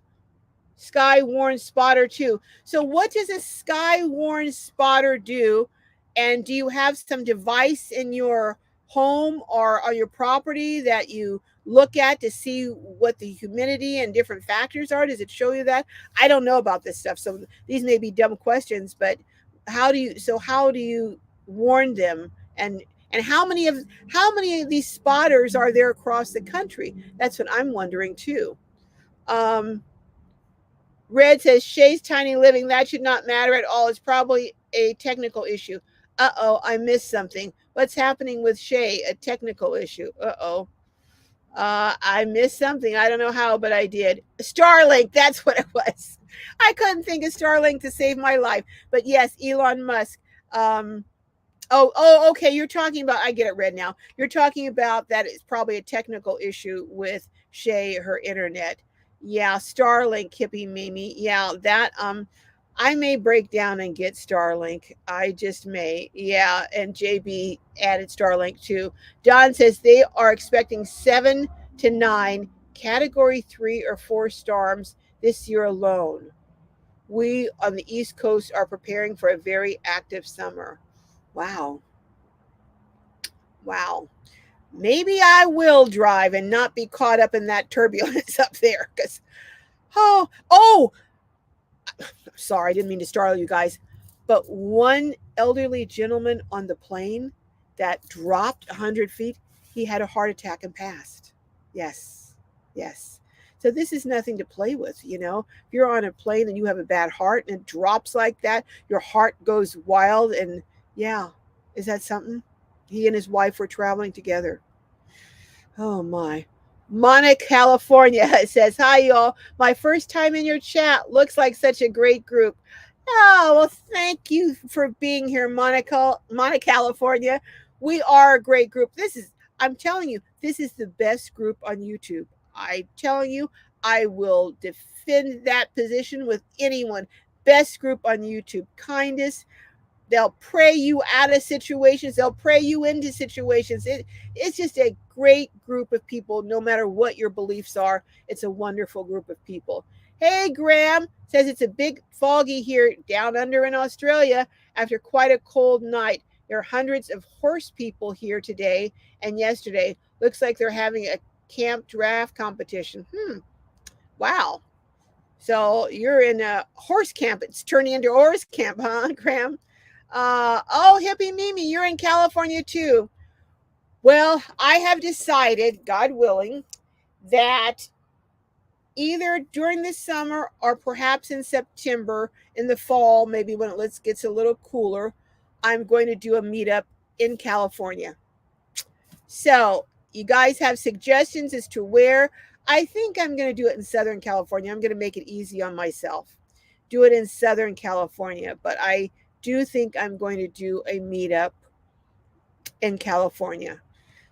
Warn Spotter 2. So what does a Sky Warn Spotter do? And do you have some device in your home or on your property that you look at to see what the humidity and different factors are? Does it show you that? I don't know about this stuff, so these may be dumb questions, but how do you warn them? And how many of these spotters are there across the country? That's what I'm wondering too. Red says Shay's tiny living. That should not matter at all. It's probably a technical issue. I missed something. What's happening with Shay? A technical issue. I missed something. I don't know how, but I did. Starlink, that's what it was. I couldn't think of Starlink to save my life. But yes, Elon Musk. Um, okay. You're talking about, I get it read now. You're talking about that it's probably a technical issue with Shay, her internet. Yeah, Starlink, hippie Mimi. Yeah, that I may break down and get Starlink. I just may. Yeah, and JB added Starlink too. Don says they are expecting 7 to 9 category 3 or 4 storms this year alone. We on the East Coast are preparing for a very active summer. Wow. Wow. Maybe I will drive and not be caught up in that turbulence up there. Because, oh, sorry, I didn't mean to startle you guys. But one elderly gentleman on the plane that dropped 100 feet, he had a heart attack and passed. Yes, yes. So this is nothing to play with, you know. If you're on a plane and you have a bad heart and it drops like that, your heart goes wild. And yeah, is that something? He and his wife were traveling together. Oh my. Monica, California says, "Hi, y'all. My first time in your chat. Looks like such a great group." Oh, well, thank you for being here, Monica, California. We are a great group. I'm telling you, this is the best group on YouTube. I'm telling you, I will defend that position with anyone. Best group on YouTube. Kindest, they'll pray you out of situations. They'll pray you into situations. It's just a great group of people, no matter what your beliefs are. It's a wonderful group of people. Hey, Graham says it's a big foggy here down under in Australia after quite a cold night. There are hundreds of horse people here today and yesterday. Looks like they're having a camp draft competition. Wow. So you're in a horse camp. It's turning into a horse camp, huh, Graham? Hippie Mimi, you're in California too. Well, I have decided, God willing, that either during the summer or perhaps in September, in the fall, maybe when it gets a little cooler, I'm going to do a meetup in California. So, you guys have suggestions as to where? I think I'm going to do it in Southern California. I'm going to make it easy on myself. Do it in Southern California, but I do think I'm going to do a meetup in California.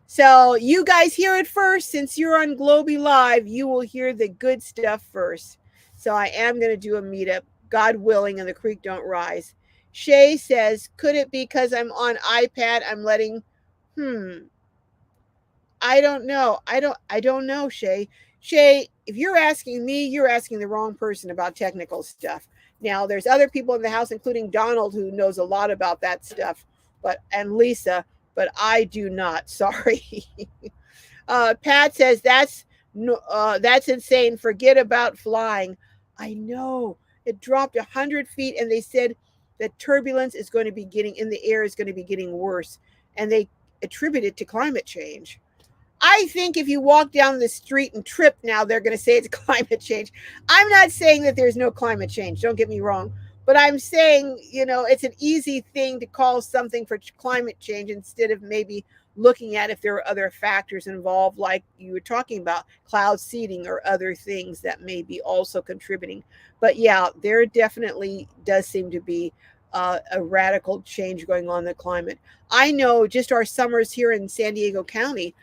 So you guys hear it first. Since you're on Globy Live, you will hear the good stuff first. So I am going to do a meetup, God willing, and the creek don't rise. Shay says, could it be because I'm on iPad? I'm letting, hmm, I don't know. I don't know, Shay. Shay, if you're asking me, you're asking the wrong person about technical stuff. Now, there's other people in the house, including Donald, who knows a lot about that stuff, and Lisa, but I do not. Sorry. Pat says that's insane. Forget about flying. I know it dropped 100 feet, and they said the turbulence is going to be getting in the air is going to be getting worse, and they attribute it to climate change. I think if you walk down the street and trip now, they're going to say it's climate change. I'm not saying that there's no climate change. Don't get me wrong. But I'm saying, it's an easy thing to call something for climate change instead of maybe looking at if there are other factors involved, like you were talking about cloud seeding or other things that may be also contributing. But yeah, there definitely does seem to be a radical change going on in the climate. I know just our summers here in San Diego County,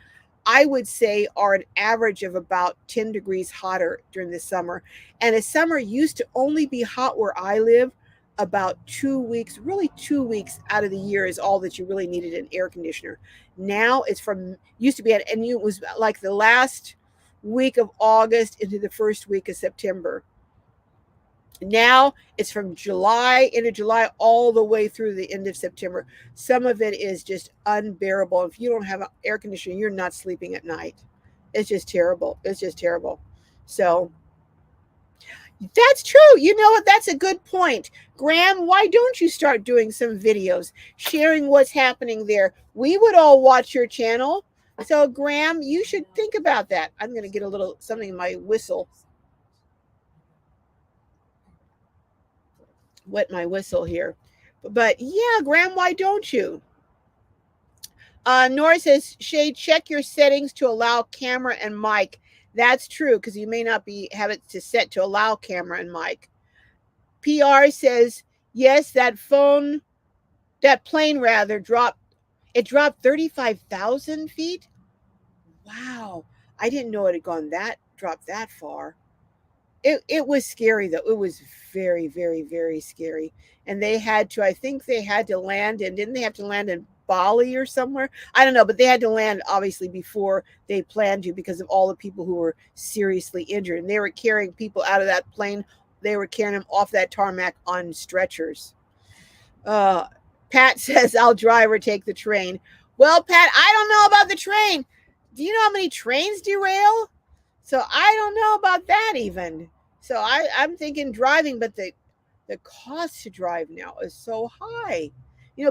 I would say are an average of about 10 degrees hotter during the summer. And a summer used to only be hot where I live about 2 weeks, really 2 weeks out of the year is all that you really needed an air conditioner. Now it's from used to be at, and it was like the last week of August into the first week of September. Now it's from July into July all the way through the end of September. Some of it is just unbearable. If you don't have an air conditioner, you're not sleeping at night. It's just terrible. It's just terrible. So that's true. You know what? That's a good point. Graham, why don't you start doing some videos sharing what's happening there? We would all watch your channel. So, Graham, you should think about that. I'm going to get a little something in my whistle. Wet my whistle here. But yeah, Graham, why don't you? Nora says, Shay, check your settings to allow camera and mic. That's true, because you may not have it to set to allow camera and mic. PR says, yes, that plane rather dropped. It dropped 35,000 feet. Wow. I didn't know it had dropped that far. It was scary though. It was very, very, very scary. And I think they had to land, and didn't they have to land in Bali or somewhere? I don't know, but they had to land obviously before they planned to, because of all the people who were seriously injured. And they were carrying people out of that plane. They were carrying them off that tarmac on stretchers. Pat says, I'll drive or take the train. Well, Pat, I don't know about the train. Do you know how many trains derail? So I don't know about that even. So I'm thinking driving, but the cost to drive now is so high.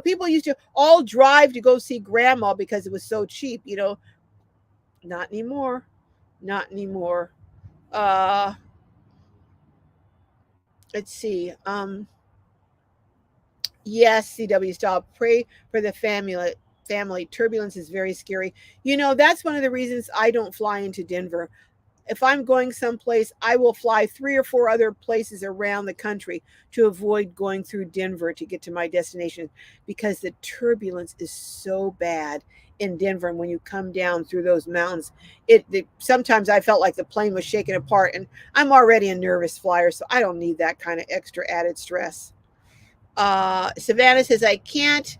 People used to all drive to go see grandma because it was so cheap. Not anymore. Not anymore. Let's see. Yes, CW, stop. Pray for the family. Turbulence is very scary. That's one of the reasons I don't fly into Denver. If I'm going someplace, I will fly 3 or 4 other places around the country to avoid going through Denver to get to my destination, because the turbulence is so bad in Denver. And when you come down through those mountains, sometimes I felt like the plane was shaking apart, and I'm already a nervous flyer, so I don't need that kind of extra added stress. Savannah says, I can't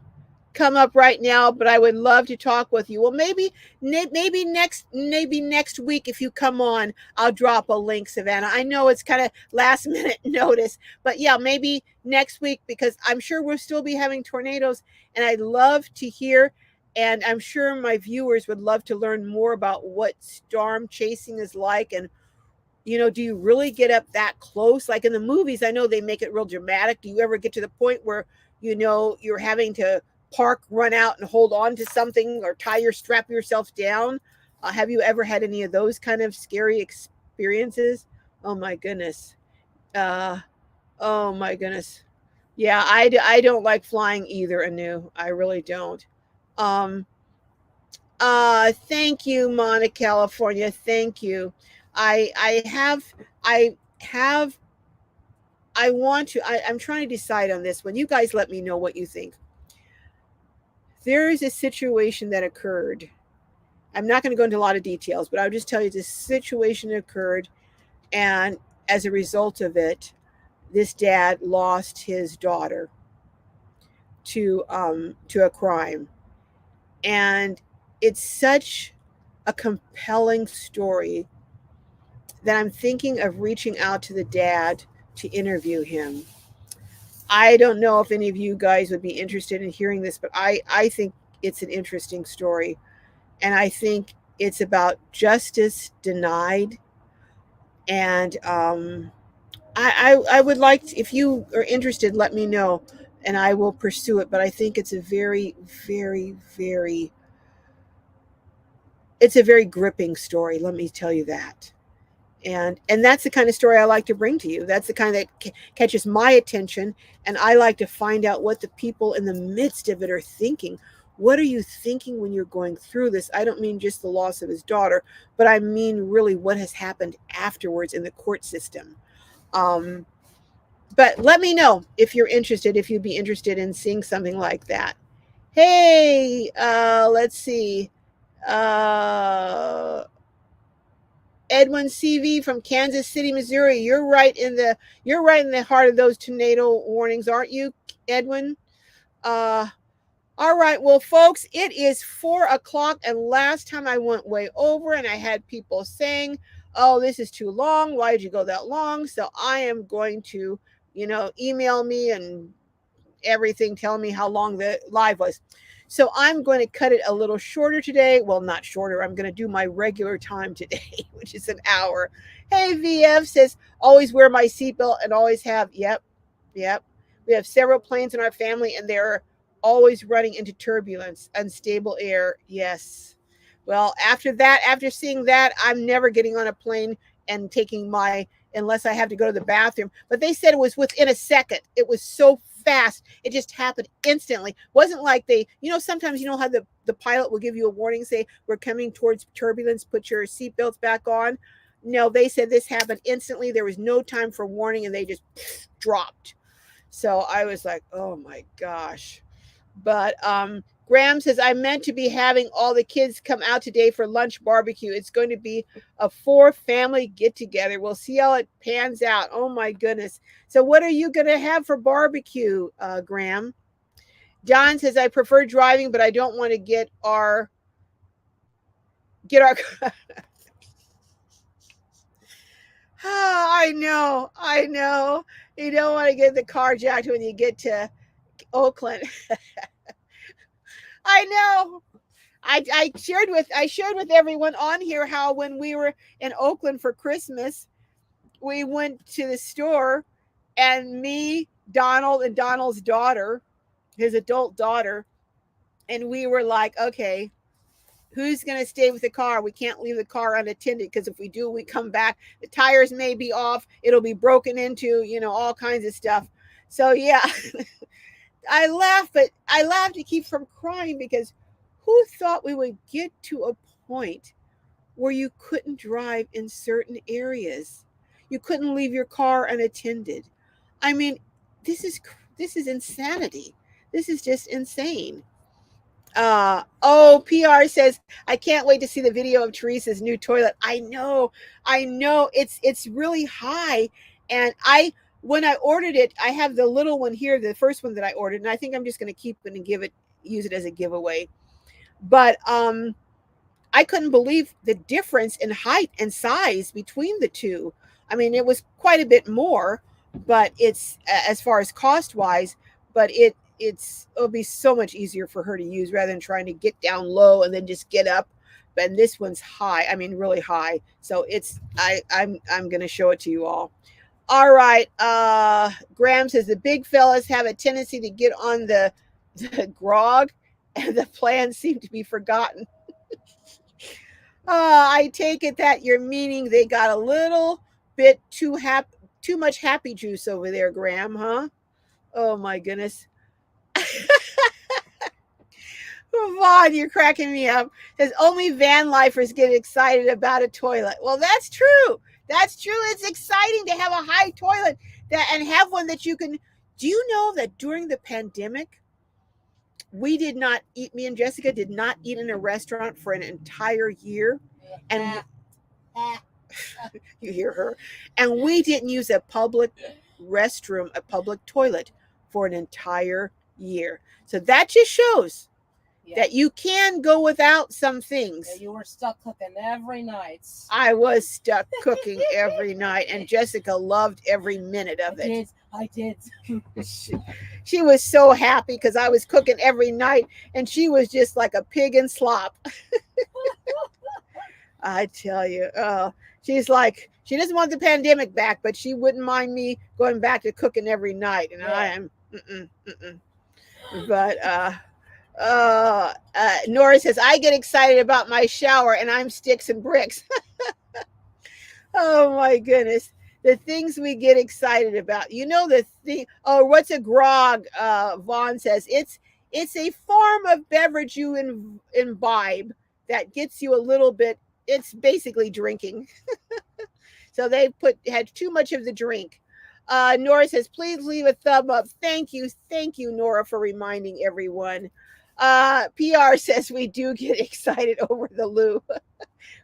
come up right now, but I would love to talk with you. Well, maybe next week, if you come on, I'll drop a link, Savannah. I know it's kind of last minute notice, but yeah, maybe next week, because I'm sure we'll still be having tornadoes, and I'd love to hear, and I'm sure my viewers would love to learn more about what storm chasing is like. And do you really get up that close? Like in the movies, I know they make it real dramatic. Do you ever get to the point where you're having to park, run out, and hold on to something, or strap yourself down? Have you ever had any of those kind of scary experiences? Oh my goodness. Oh my goodness. Yeah, I don't like flying either, Anu. I really don't. Thank you, Mona, California. Thank you. I'm trying to decide on this one. You guys let me know what you think. There is a situation that occurred. I'm not going to go into a lot of details, but I'll just tell you this situation occurred, and as a result of it, this dad lost his daughter to a crime. And it's such a compelling story that I'm thinking of reaching out to the dad to interview him. I don't know if any of you guys would be interested in hearing this, but I think it's an interesting story. And I think it's about justice denied. And I would like to, if you are interested, let me know and I will pursue it. But I think it's a very, very, it's a very gripping story. Let me tell you that. And that's the kind of story I like to bring to you. That's the kind that catches my attention. And I like to find out what the people in the midst of it are thinking. What are you thinking when you're going through this? I don't mean just the loss of his daughter, but I mean really what has happened afterwards in the court system. But let me know if you're interested, if you'd be interested in seeing something like that. Hey, let's see. Edwin CV from Kansas City, Missouri. You're right in the heart of those tornado warnings, aren't you, Edwin? All right, well, folks, it is 4:00, and last time I went way over, and I had people saying, "Oh, this is too long. Why did you go that long?" So I am going to, email me and everything, tell me how long the live was. So I'm going to cut it a little shorter today. Well, not shorter. I'm going to do my regular time today, which is an hour. Hey, VF says, always wear my seatbelt and always have. Yep. We have several planes in our family, and they're always running into turbulence, unstable air. Yes. Well, after seeing that, I'm never getting on a plane and taking unless I have to go to the bathroom. But they said it was within a second. It was so fast. It just happened instantly. Wasn't like they, sometimes you know how the pilot will give you a warning, say we're coming towards turbulence, put your seatbelts back on. No, they said this happened instantly. There was no time for warning, and they just dropped. So I was like, oh my gosh. But Graham says, I meant to be having all the kids come out today for lunch barbecue. It's going to be a 4-family get together. We'll see how it pans out. Oh my goodness. So what are you going to have for barbecue, Graham? John says, I prefer driving, but I don't want to get our I know. You don't want to get the car jacked when you get to Oakland. I know. I shared with everyone on here how when we were in Oakland for Christmas, we went to the store, and me, Donald, and Donald's daughter, his adult daughter, and we were like, okay, who's going to stay with the car? We can't leave the car unattended, because if we do, we come back, the tires may be off, it'll be broken into, all kinds of stuff. So yeah, I laughed to keep from crying, because who thought we would get to a point where you couldn't drive in certain areas? You couldn't leave your car unattended. I mean, this is insanity. This is just insane. PR says, I can't wait to see the video of Teresa's new toilet. I know. It's really high. And when I ordered it, I have the little one here, the first one that I ordered, and I think I'm just going to keep it and use it as a giveaway. But I couldn't believe the difference in height and size between the two. I mean, it was quite a bit more, but it's as far as cost wise, but it'll be so much easier for her to use rather than trying to get down low and then just get up. And this one's high. I mean, really high. So I'm going to show it to you all. All right. Graham says the big fellas have a tendency to get on the grog, and the plans seem to be forgotten. I take it that you're meaning they got a little bit too much happy juice over there, Graham, huh? Oh my goodness. Vaughn, you're cracking me up. Says only van lifers get excited about a toilet. Well, that's true. It's exciting to have a high toilet and have one that you can. Do you know that during the pandemic, we did not eat, me and Jessica did not eat in a restaurant for an entire year. And you hear her. And we didn't use a public restroom, a public toilet for an entire year. So that just shows that you can go without some things. Yeah, you were stuck cooking every night. I was stuck cooking every night, and Jessica loved every minute of it. I did. She was so happy because I was cooking every night, and she was just like a pig in slop. I tell you, she's like, she doesn't want the pandemic back, but she wouldn't mind me going back to cooking every night. And I am, But Nora says, I get excited about my shower and I'm sticks and bricks. Oh my goodness. The things we get excited about. The thing. Oh, what's a grog? Vaughn says it's a form of beverage you imbibe that gets you a little bit. It's basically drinking. So they had too much of the drink. Nora says, please leave a thumb up. Thank you, Nora, for reminding everyone. PR says we do get excited over the loo.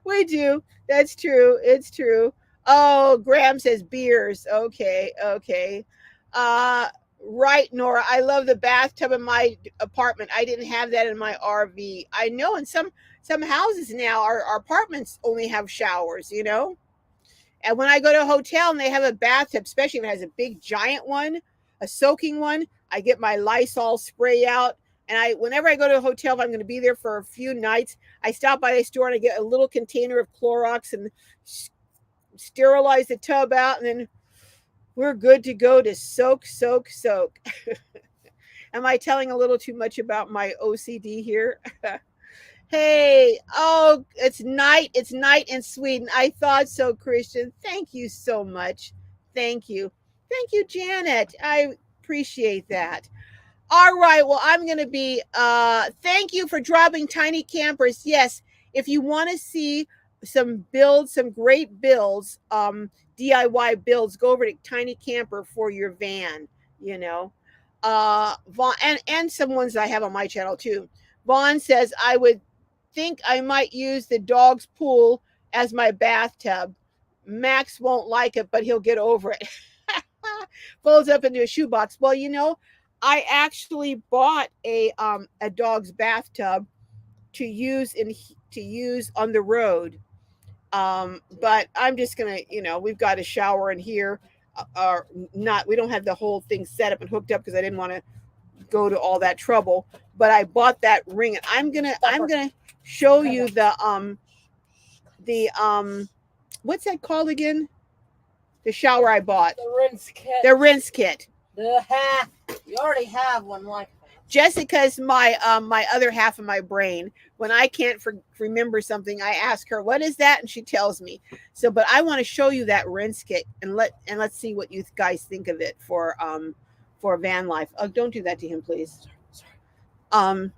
We do. That's true. It's true. Oh, Graham says beers. Okay. Right, Nora. I love the bathtub in my apartment. I didn't have that in my RV. I know in some houses now, our apartments only have showers, And when I go to a hotel and they have a bathtub, especially if it has a big giant one, a soaking one, I get my Lysol spray out. And whenever I go to a hotel, if I'm going to be there for a few nights, I stop by the store and I get a little container of Clorox and sterilize the tub out, and then we're good to go to soak. Am I telling a little too much about my OCD here? Hey, it's night in Sweden. I thought so, Christian. Thank you so much. Thank you, Janet. I appreciate that. All right. Well, I'm going to be, thank you for dropping Tiny Campers. Yes. If you want to see some builds, some great builds, DIY builds, go over to Tiny Camper for your van, you know. Vaughn, and some ones I have on my channel too. Vaughn says, I would think I might use the dog's pool as my bathtub. Max won't like it, but he'll get over it. Folds up into a shoebox. Well, you know, I actually bought a dog's bathtub to use on the road. But I'm just gonna, you know, we've got a shower in here. Or not, we don't have the whole thing set up and hooked up because I didn't want to go to all that trouble. But I bought that ring, and I'm gonna show you the what's that called again? The shower I bought. The rinse kit. The rinse kit. You already have one like that. Jessica's my my other half of my brain. When I can't remember something, I ask her, "What is that?" and she tells me. So, but I want to show you that rinse kit and let's see what you guys think of it for van life. Oh, don't do that to him, please. Sorry.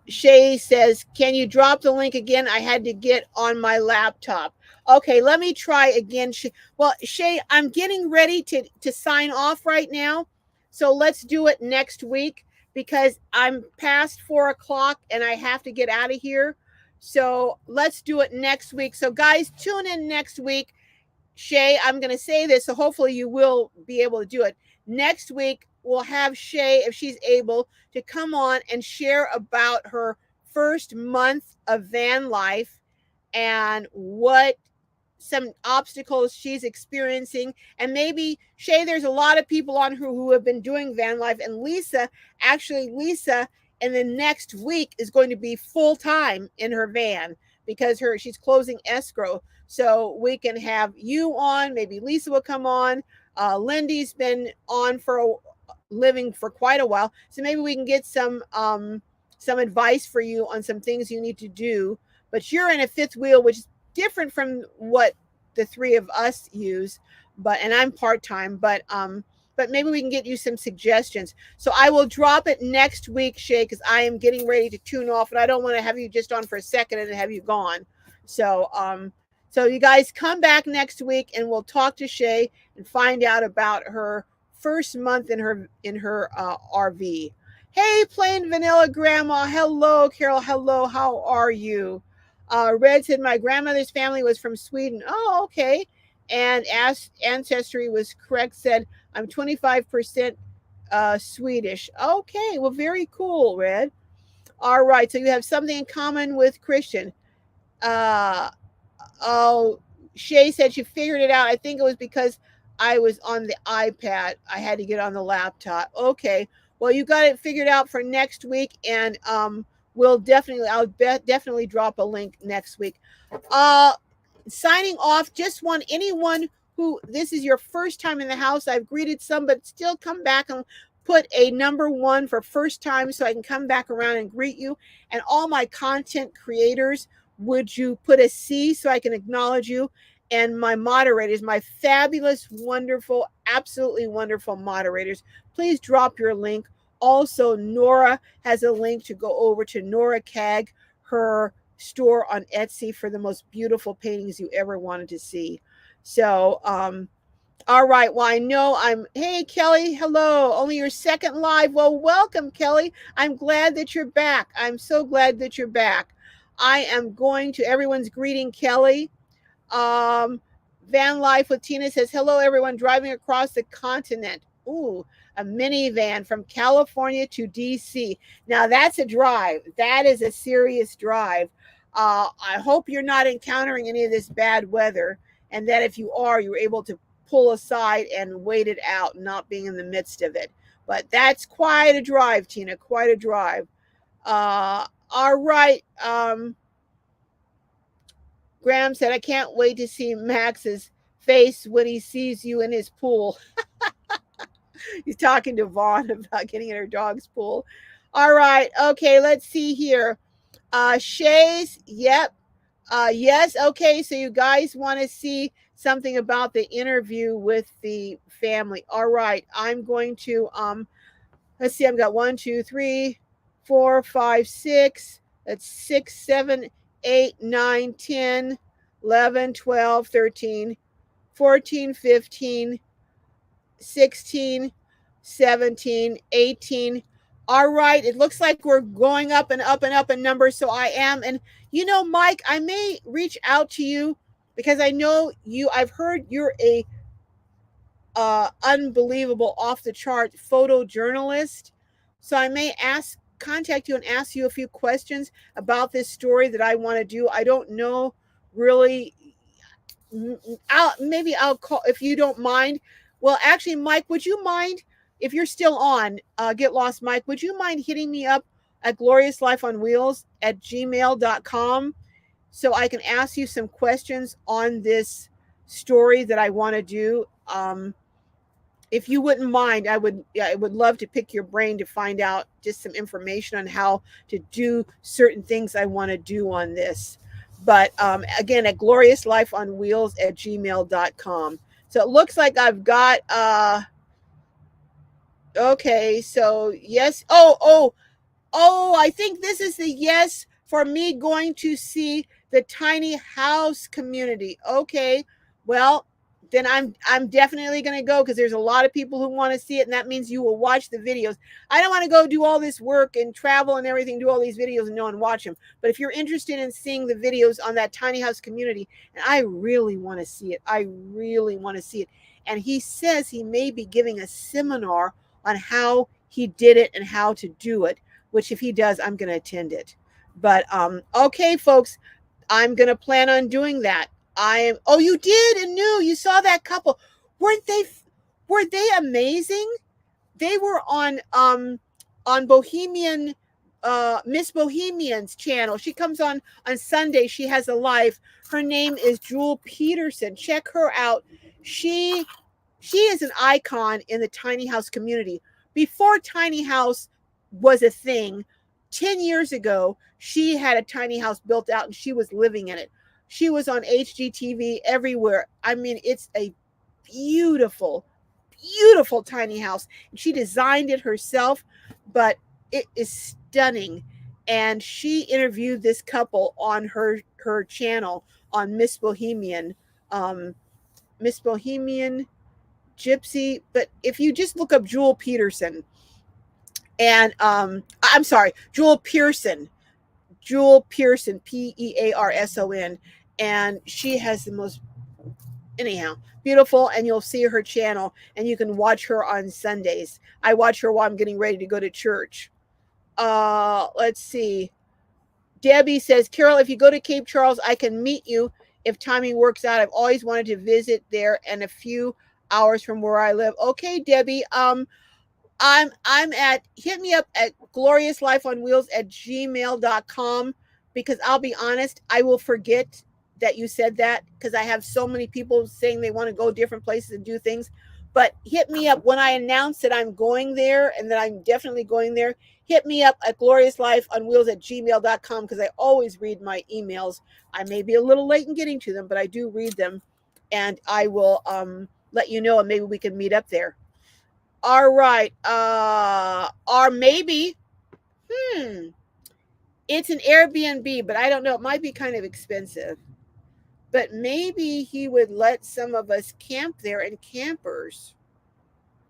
Shay says, "Can you drop the link again? I had to get on my laptop." Okay, let me try again. Well, Shay, I'm getting ready to sign off right now. So let's do it next week because I'm past 4:00 and I have to get out of here. So let's do it next week. So guys, tune in next week. Shay, I'm going to say this, so hopefully you will be able to do it. Next week, we'll have Shay, if she's able, to come on and share about her first month of van life and what some obstacles she's experiencing. And maybe, Shay, there's a lot of people on who have been doing van life. And Lisa in the next week is going to be full-time in her van because she's closing escrow. So we can have you on, maybe Lisa will come on. Lindy's been on for living for quite a while. So maybe we can get some advice for you on some things you need to do. But you're in a fifth wheel, which is different from what the three of us use, and I'm part-time, but maybe we can get you some suggestions. So I will drop it next week, Shay, because I am getting ready to tune off, and I don't want to have you just on for a second and have you gone. So so you guys come back next week and we'll talk to Shay and find out about her first month in her RV. Hey, plain vanilla grandma. Hello, Carol. Hello, how are you? Red said, my grandmother's family was from Sweden. Oh, okay. And ancestry was correct, said, I'm 25% Swedish. Okay, well, very cool, Red. All right, so you have something in common with Christian. Shay said she figured it out. I think it was because I was on the iPad. I had to get on the laptop. Okay, well, you got it figured out for next week, and I'll definitely drop a link next week. Signing off, just want anyone who this is your first time in the house. I've greeted some, but still come back and put a number 1 for first time so I can come back around and greet you. And all my content creators, would you put a C so I can acknowledge you? And my moderators, my fabulous, wonderful, absolutely wonderful moderators, please drop your link. Also, Nora has a link to go over to Nora Cag, her store on Etsy, for the most beautiful paintings you ever wanted to see. So, all right. Well, I know hey, Kelly, hello. Only your second live. Well, welcome, Kelly. I'm glad that you're back. I'm so glad that you're back. I am going to everyone's greeting, Kelly. Van Life with Tina says, hello, everyone driving across the continent. Ooh, a minivan from California to DC. Now that's a drive. That is a serious drive. I hope you're not encountering any of this bad weather, and that if you are, you're able to pull aside and wait it out, not being in the midst of it. But that's quite a drive, Tina, quite a drive. All right. Graham said, I can't wait to see Max's face when he sees you in his pool. He's talking to Vaughn about getting in her dog's pool. All right. Okay, let's see here. Shay's, yep. Yes. Okay, so you guys want to see something about the interview with the family. All right, I'm going to let's see, I've got 1, 2, 3, 4, 5, 6. That's 6, 7, 8, 9, 10, 11, 12, 13, 14, 15, 16, 17, 18. All right, it looks like we're going up and up and up in numbers. So I am. And you know, Mike, I may reach out to you because I know you, I've heard you're a unbelievable, off the chart photojournalist. So I may contact you and ask you a few questions about this story that I want to do. I don't know really. I'll call if you don't mind. Well, actually, Mike, would you mind if you're still on? Get lost, Mike. Would you mind hitting me up at gloriouslifeonwheels@gmail.com so I can ask you some questions on this story that I want to do? If you wouldn't mind, I would love to pick your brain to find out just some information on how to do certain things I want to do on this. But again, at gloriouslifeonwheels@gmail.com. So it looks like I've got okay, so yes. Oh, I think this is the yes for me going to see the tiny house community. Okay. Well, then I'm definitely going to go because there's a lot of people who want to see it, and that means you will watch the videos. I don't want to go do all this work and travel and everything, do all these videos and no one watch them. But if you're interested in seeing the videos on that tiny house community, and I really want to see it. I really want to see it. And he says he may be giving a seminar on how he did it and how to do it, which if he does, I'm going to attend it. But okay, folks, I'm going to plan on doing that. Oh, you did and knew. You saw that couple. Were they amazing? They were on Bohemian Miss Bohemian's channel. She comes on Sunday. She has a live. Her name is Jewel Peterson. Check her out. She is an icon in the tiny house community. Before tiny house was a thing, 10 years ago, she had a tiny house built out and she was living in it. She was on HGTV everywhere. I mean, it's a beautiful, beautiful tiny house. She designed it herself, but it is stunning. And she interviewed this couple on her channel on Miss Bohemian Gypsy. But if you just look up Jewel Peterson, and I'm sorry, Jewel Pearson, Pearson, and she has the most, anyhow, beautiful. And you'll see her channel, and you can watch her on Sundays. I watch her while I'm getting ready to go to church. Let's see. Debbie says, Carol, if you go to Cape Charles, I can meet you if timing works out. I've always wanted to visit there and a few hours from where I live. Okay, Debbie. I'm at, hit me up at gloriouslifeonwheels@gmail.com, because I'll be honest, I will forget that you said that because I have so many people saying they want to go different places and do things. But hit me up when I announce that I'm going there and that I'm definitely going there. Hit me up at gloriouslifeonwheels@gmail.com, because I always read my emails. I may be a little late in getting to them, but I do read them, and I will let you know, and maybe we can meet up there. All right. Or maybe, it's an Airbnb, but I don't know. It might be kind of expensive. But maybe he would let some of us camp there, and campers.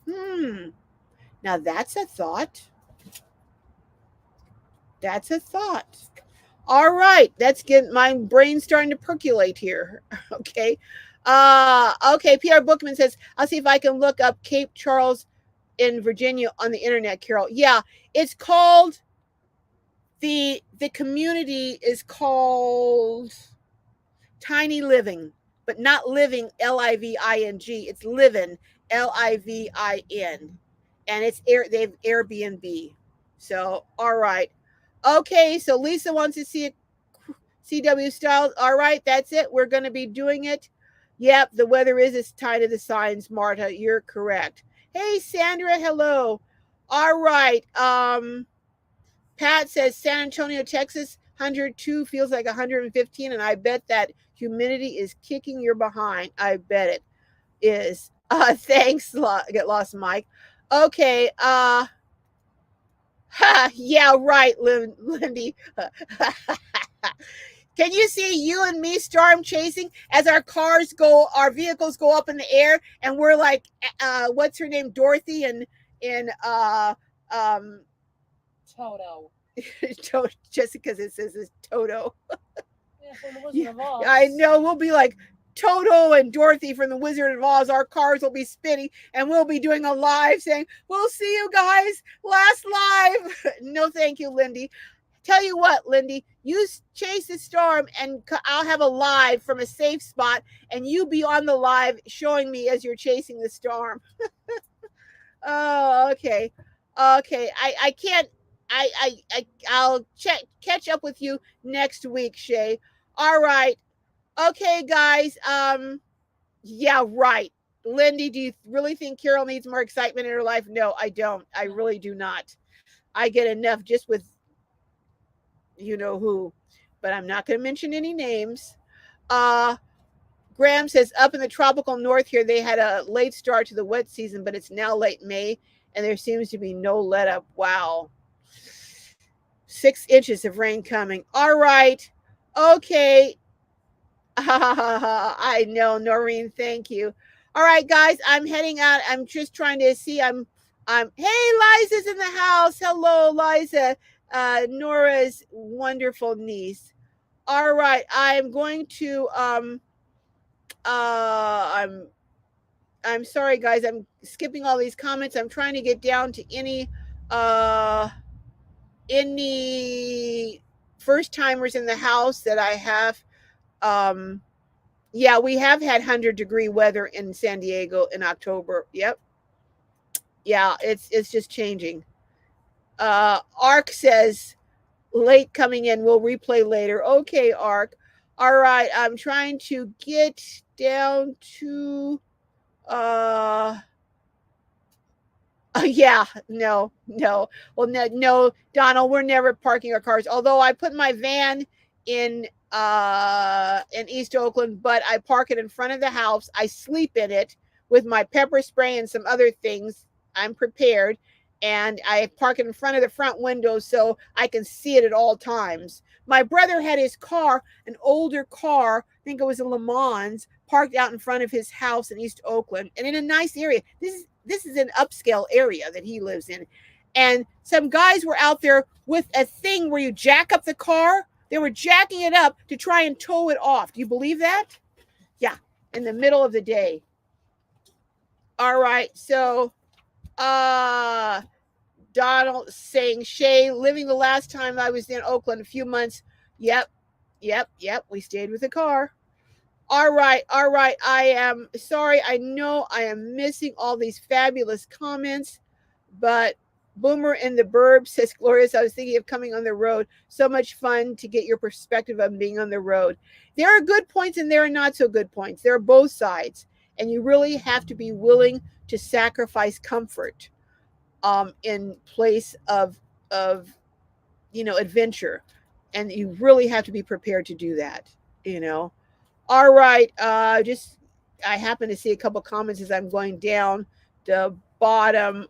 Now that's a thought. That's a thought. All right. That's getting my brain starting to percolate here. Okay. Okay. PR Bookman says, I'll see if I can look up Cape Charles in Virginia on the internet, Carol. Yeah, it's called, the community is called Tiny Living, but not living Living. It's living Livin, and they have Airbnb. So all right. Okay, so Lisa wants to see a CW Styles. All right, that's it. We're going to be doing it. Yep, the weather is tied to the signs, Marta. You're correct. Hey, Sandra, hello. All right. Pat says San Antonio, Texas. 102 feels like 115, and I bet that humidity is kicking your behind. I bet it is. Thanks, Get Lost Mike. Okay, yeah, right, Lindy. Can you see you and me storm chasing as our vehicles go up in the air, and we're like, what's her name, Dorothy, and um, Toto. just because it says it's Toto. Yeah, from the Wizard of Oz. I know, we'll be like Toto and Dorothy from the Wizard of Oz. Our cars will be spinning, and we'll be doing a live saying, "We'll see you guys last live." No, thank you, Lindy. Tell you what, Lindy, you chase the storm, and I'll have a live from a safe spot, and you be on the live showing me as you're chasing the storm. Oh, okay. Okay. I can't. I'll catch up with you next week, Shay. All right. Okay, guys. Yeah, right. Lindy, do you really think Carol needs more excitement in her life? No, I don't. I really do not. I get enough just with you know who, but I'm not going to mention any names. Graham says up in the tropical north here, they had a late start to the wet season, but it's now late May, and there seems to be no let up. Wow. 6 inches of rain coming. All right. Okay. I know, Noreen. Thank you. All right, guys, I'm heading out. I'm just trying to see. Hey, Liza's in the house. Hello, Liza. Nora's wonderful niece. All right, I'm going to I'm sorry, guys. I'm skipping all these comments. I'm trying to get down to any first timers in the house that I have. Yeah, we have had 100-degree weather in San Diego in October. Yep. Yeah, it's just changing. Ark says late coming in. We'll replay later. Okay, Ark. All right, I'm trying to get down to yeah, no. Well, no, Donald, we're never parking our cars. Although I put my van in East Oakland, but I park it in front of the house. I sleep in it with my pepper spray and some other things. I'm prepared, and I park it in front of the front window so I can see it at all times. My brother had his car, an older car, I think it was a Le Mans, parked out in front of his house in East Oakland, and in a nice area. This is an upscale area that he lives in. And some guys were out there with a thing where you jack up the car. They were jacking it up to try and tow it off. Do you believe that? Yeah, in the middle of the day. All right, so Donald saying, Shay, living the last time I was in Oakland, a few months. Yep. We stayed with the car. All right. I am sorry. I know I am missing all these fabulous comments, but Boomer in the Burbs says, Glorious, I was thinking of coming on the road. So much fun to get your perspective of being on the road. There are good points and there are not so good points. There are both sides. And you really have to be willing to sacrifice comfort in place of adventure. And you really have to be prepared to do that, All right. I happen to see a couple comments as I'm going down the bottom.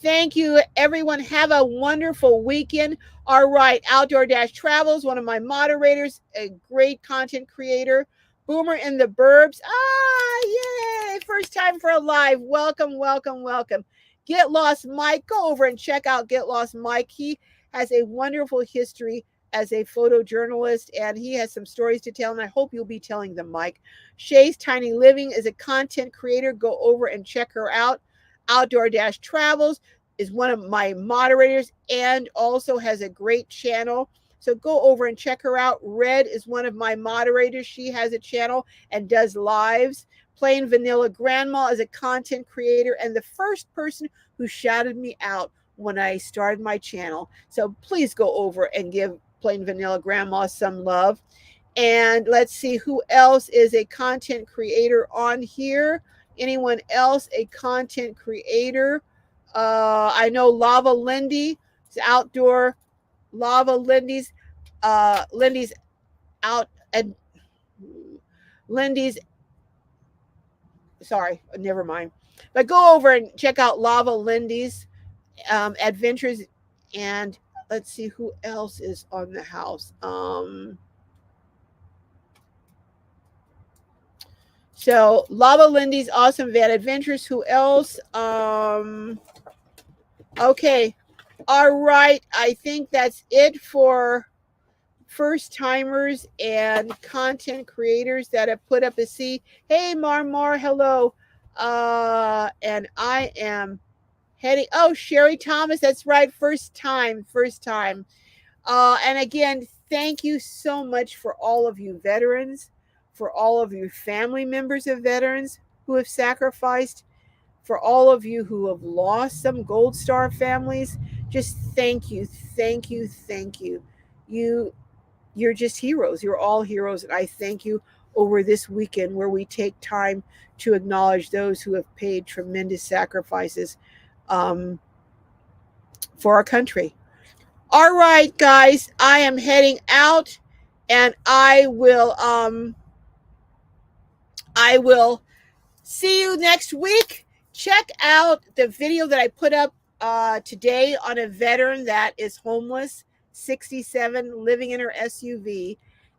Thank you, everyone. Have a wonderful weekend. All right. Outdoor Dash Travels, one of my moderators, a great content creator. Boomer in the Burbs. Yay. First time for a live. Welcome. Get Lost Mike. Go over and check out Get Lost Mike. He has a wonderful history as a photojournalist, and he has some stories to tell, and I hope you'll be telling them, Mike. Shay's Tiny Living is a content creator. Go over and check her out. Outdoor Dash Travels is one of my moderators and also has a great channel. So go over and check her out. Red is one of my moderators. She has a channel and does lives. Plain Vanilla Grandma is a content creator and the first person who shouted me out when I started my channel. So please go over and give Plain Vanilla Grandma some love. And let's see who else is a content creator on here. Anyone else a content creator? I know Lava Lindy is outdoor. Lava Lindy's Lindy's out and Lindy's sorry, never mind. But go over and check out Lava Lindy's adventures, and let's see who else is on the house. So Lava Lindy's awesome vet adventures. Who else? Okay. All right. I think that's it for first timers and content creators that have put up a C. Hey Marmar, hello. And I am heading. Oh, Sherry Thomas, that's right. First time. And again, thank you so much for all of you veterans, for all of you family members of veterans who have sacrificed, for all of you who have lost some Gold Star families. Just thank you, thank you, thank you. You're just heroes. You're all heroes, and I thank you over this weekend where we take time to acknowledge those who have paid tremendous sacrifices for our country. All right, guys, I am heading out, and I will see you next week. Check out the video that I put up today on a veteran that is homeless, 67, living in her SUV,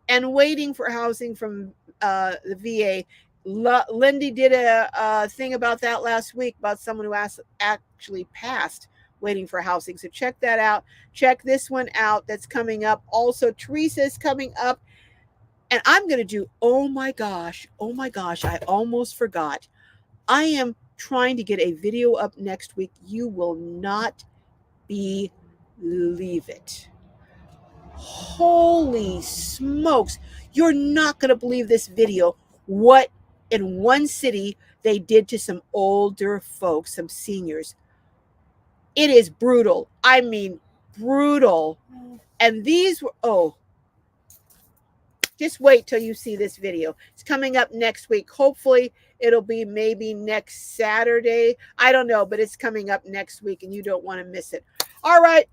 and waiting for housing from the VA. Lindy did a thing about that last week about someone who actually passed waiting for housing. So check that out. Check this one out that's coming up. Also, Teresa is coming up. And I'm going to do, oh my gosh, I almost forgot. I am trying to get a video up next week. You will not believe it. Holy smokes. You're not going to believe this video. What in one city they did to some older folks, some seniors. It is brutal. I mean, brutal. And these were, just wait till you see this video. It's coming up next week. Hopefully, it'll be maybe next Saturday. I don't know, but it's coming up next week, and you don't want to miss it. All right.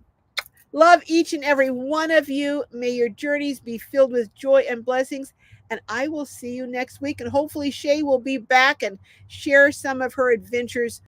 Love each and every one of you. May your journeys be filled with joy and blessings. And I will see you next week. And hopefully, Shay will be back and share some of her adventures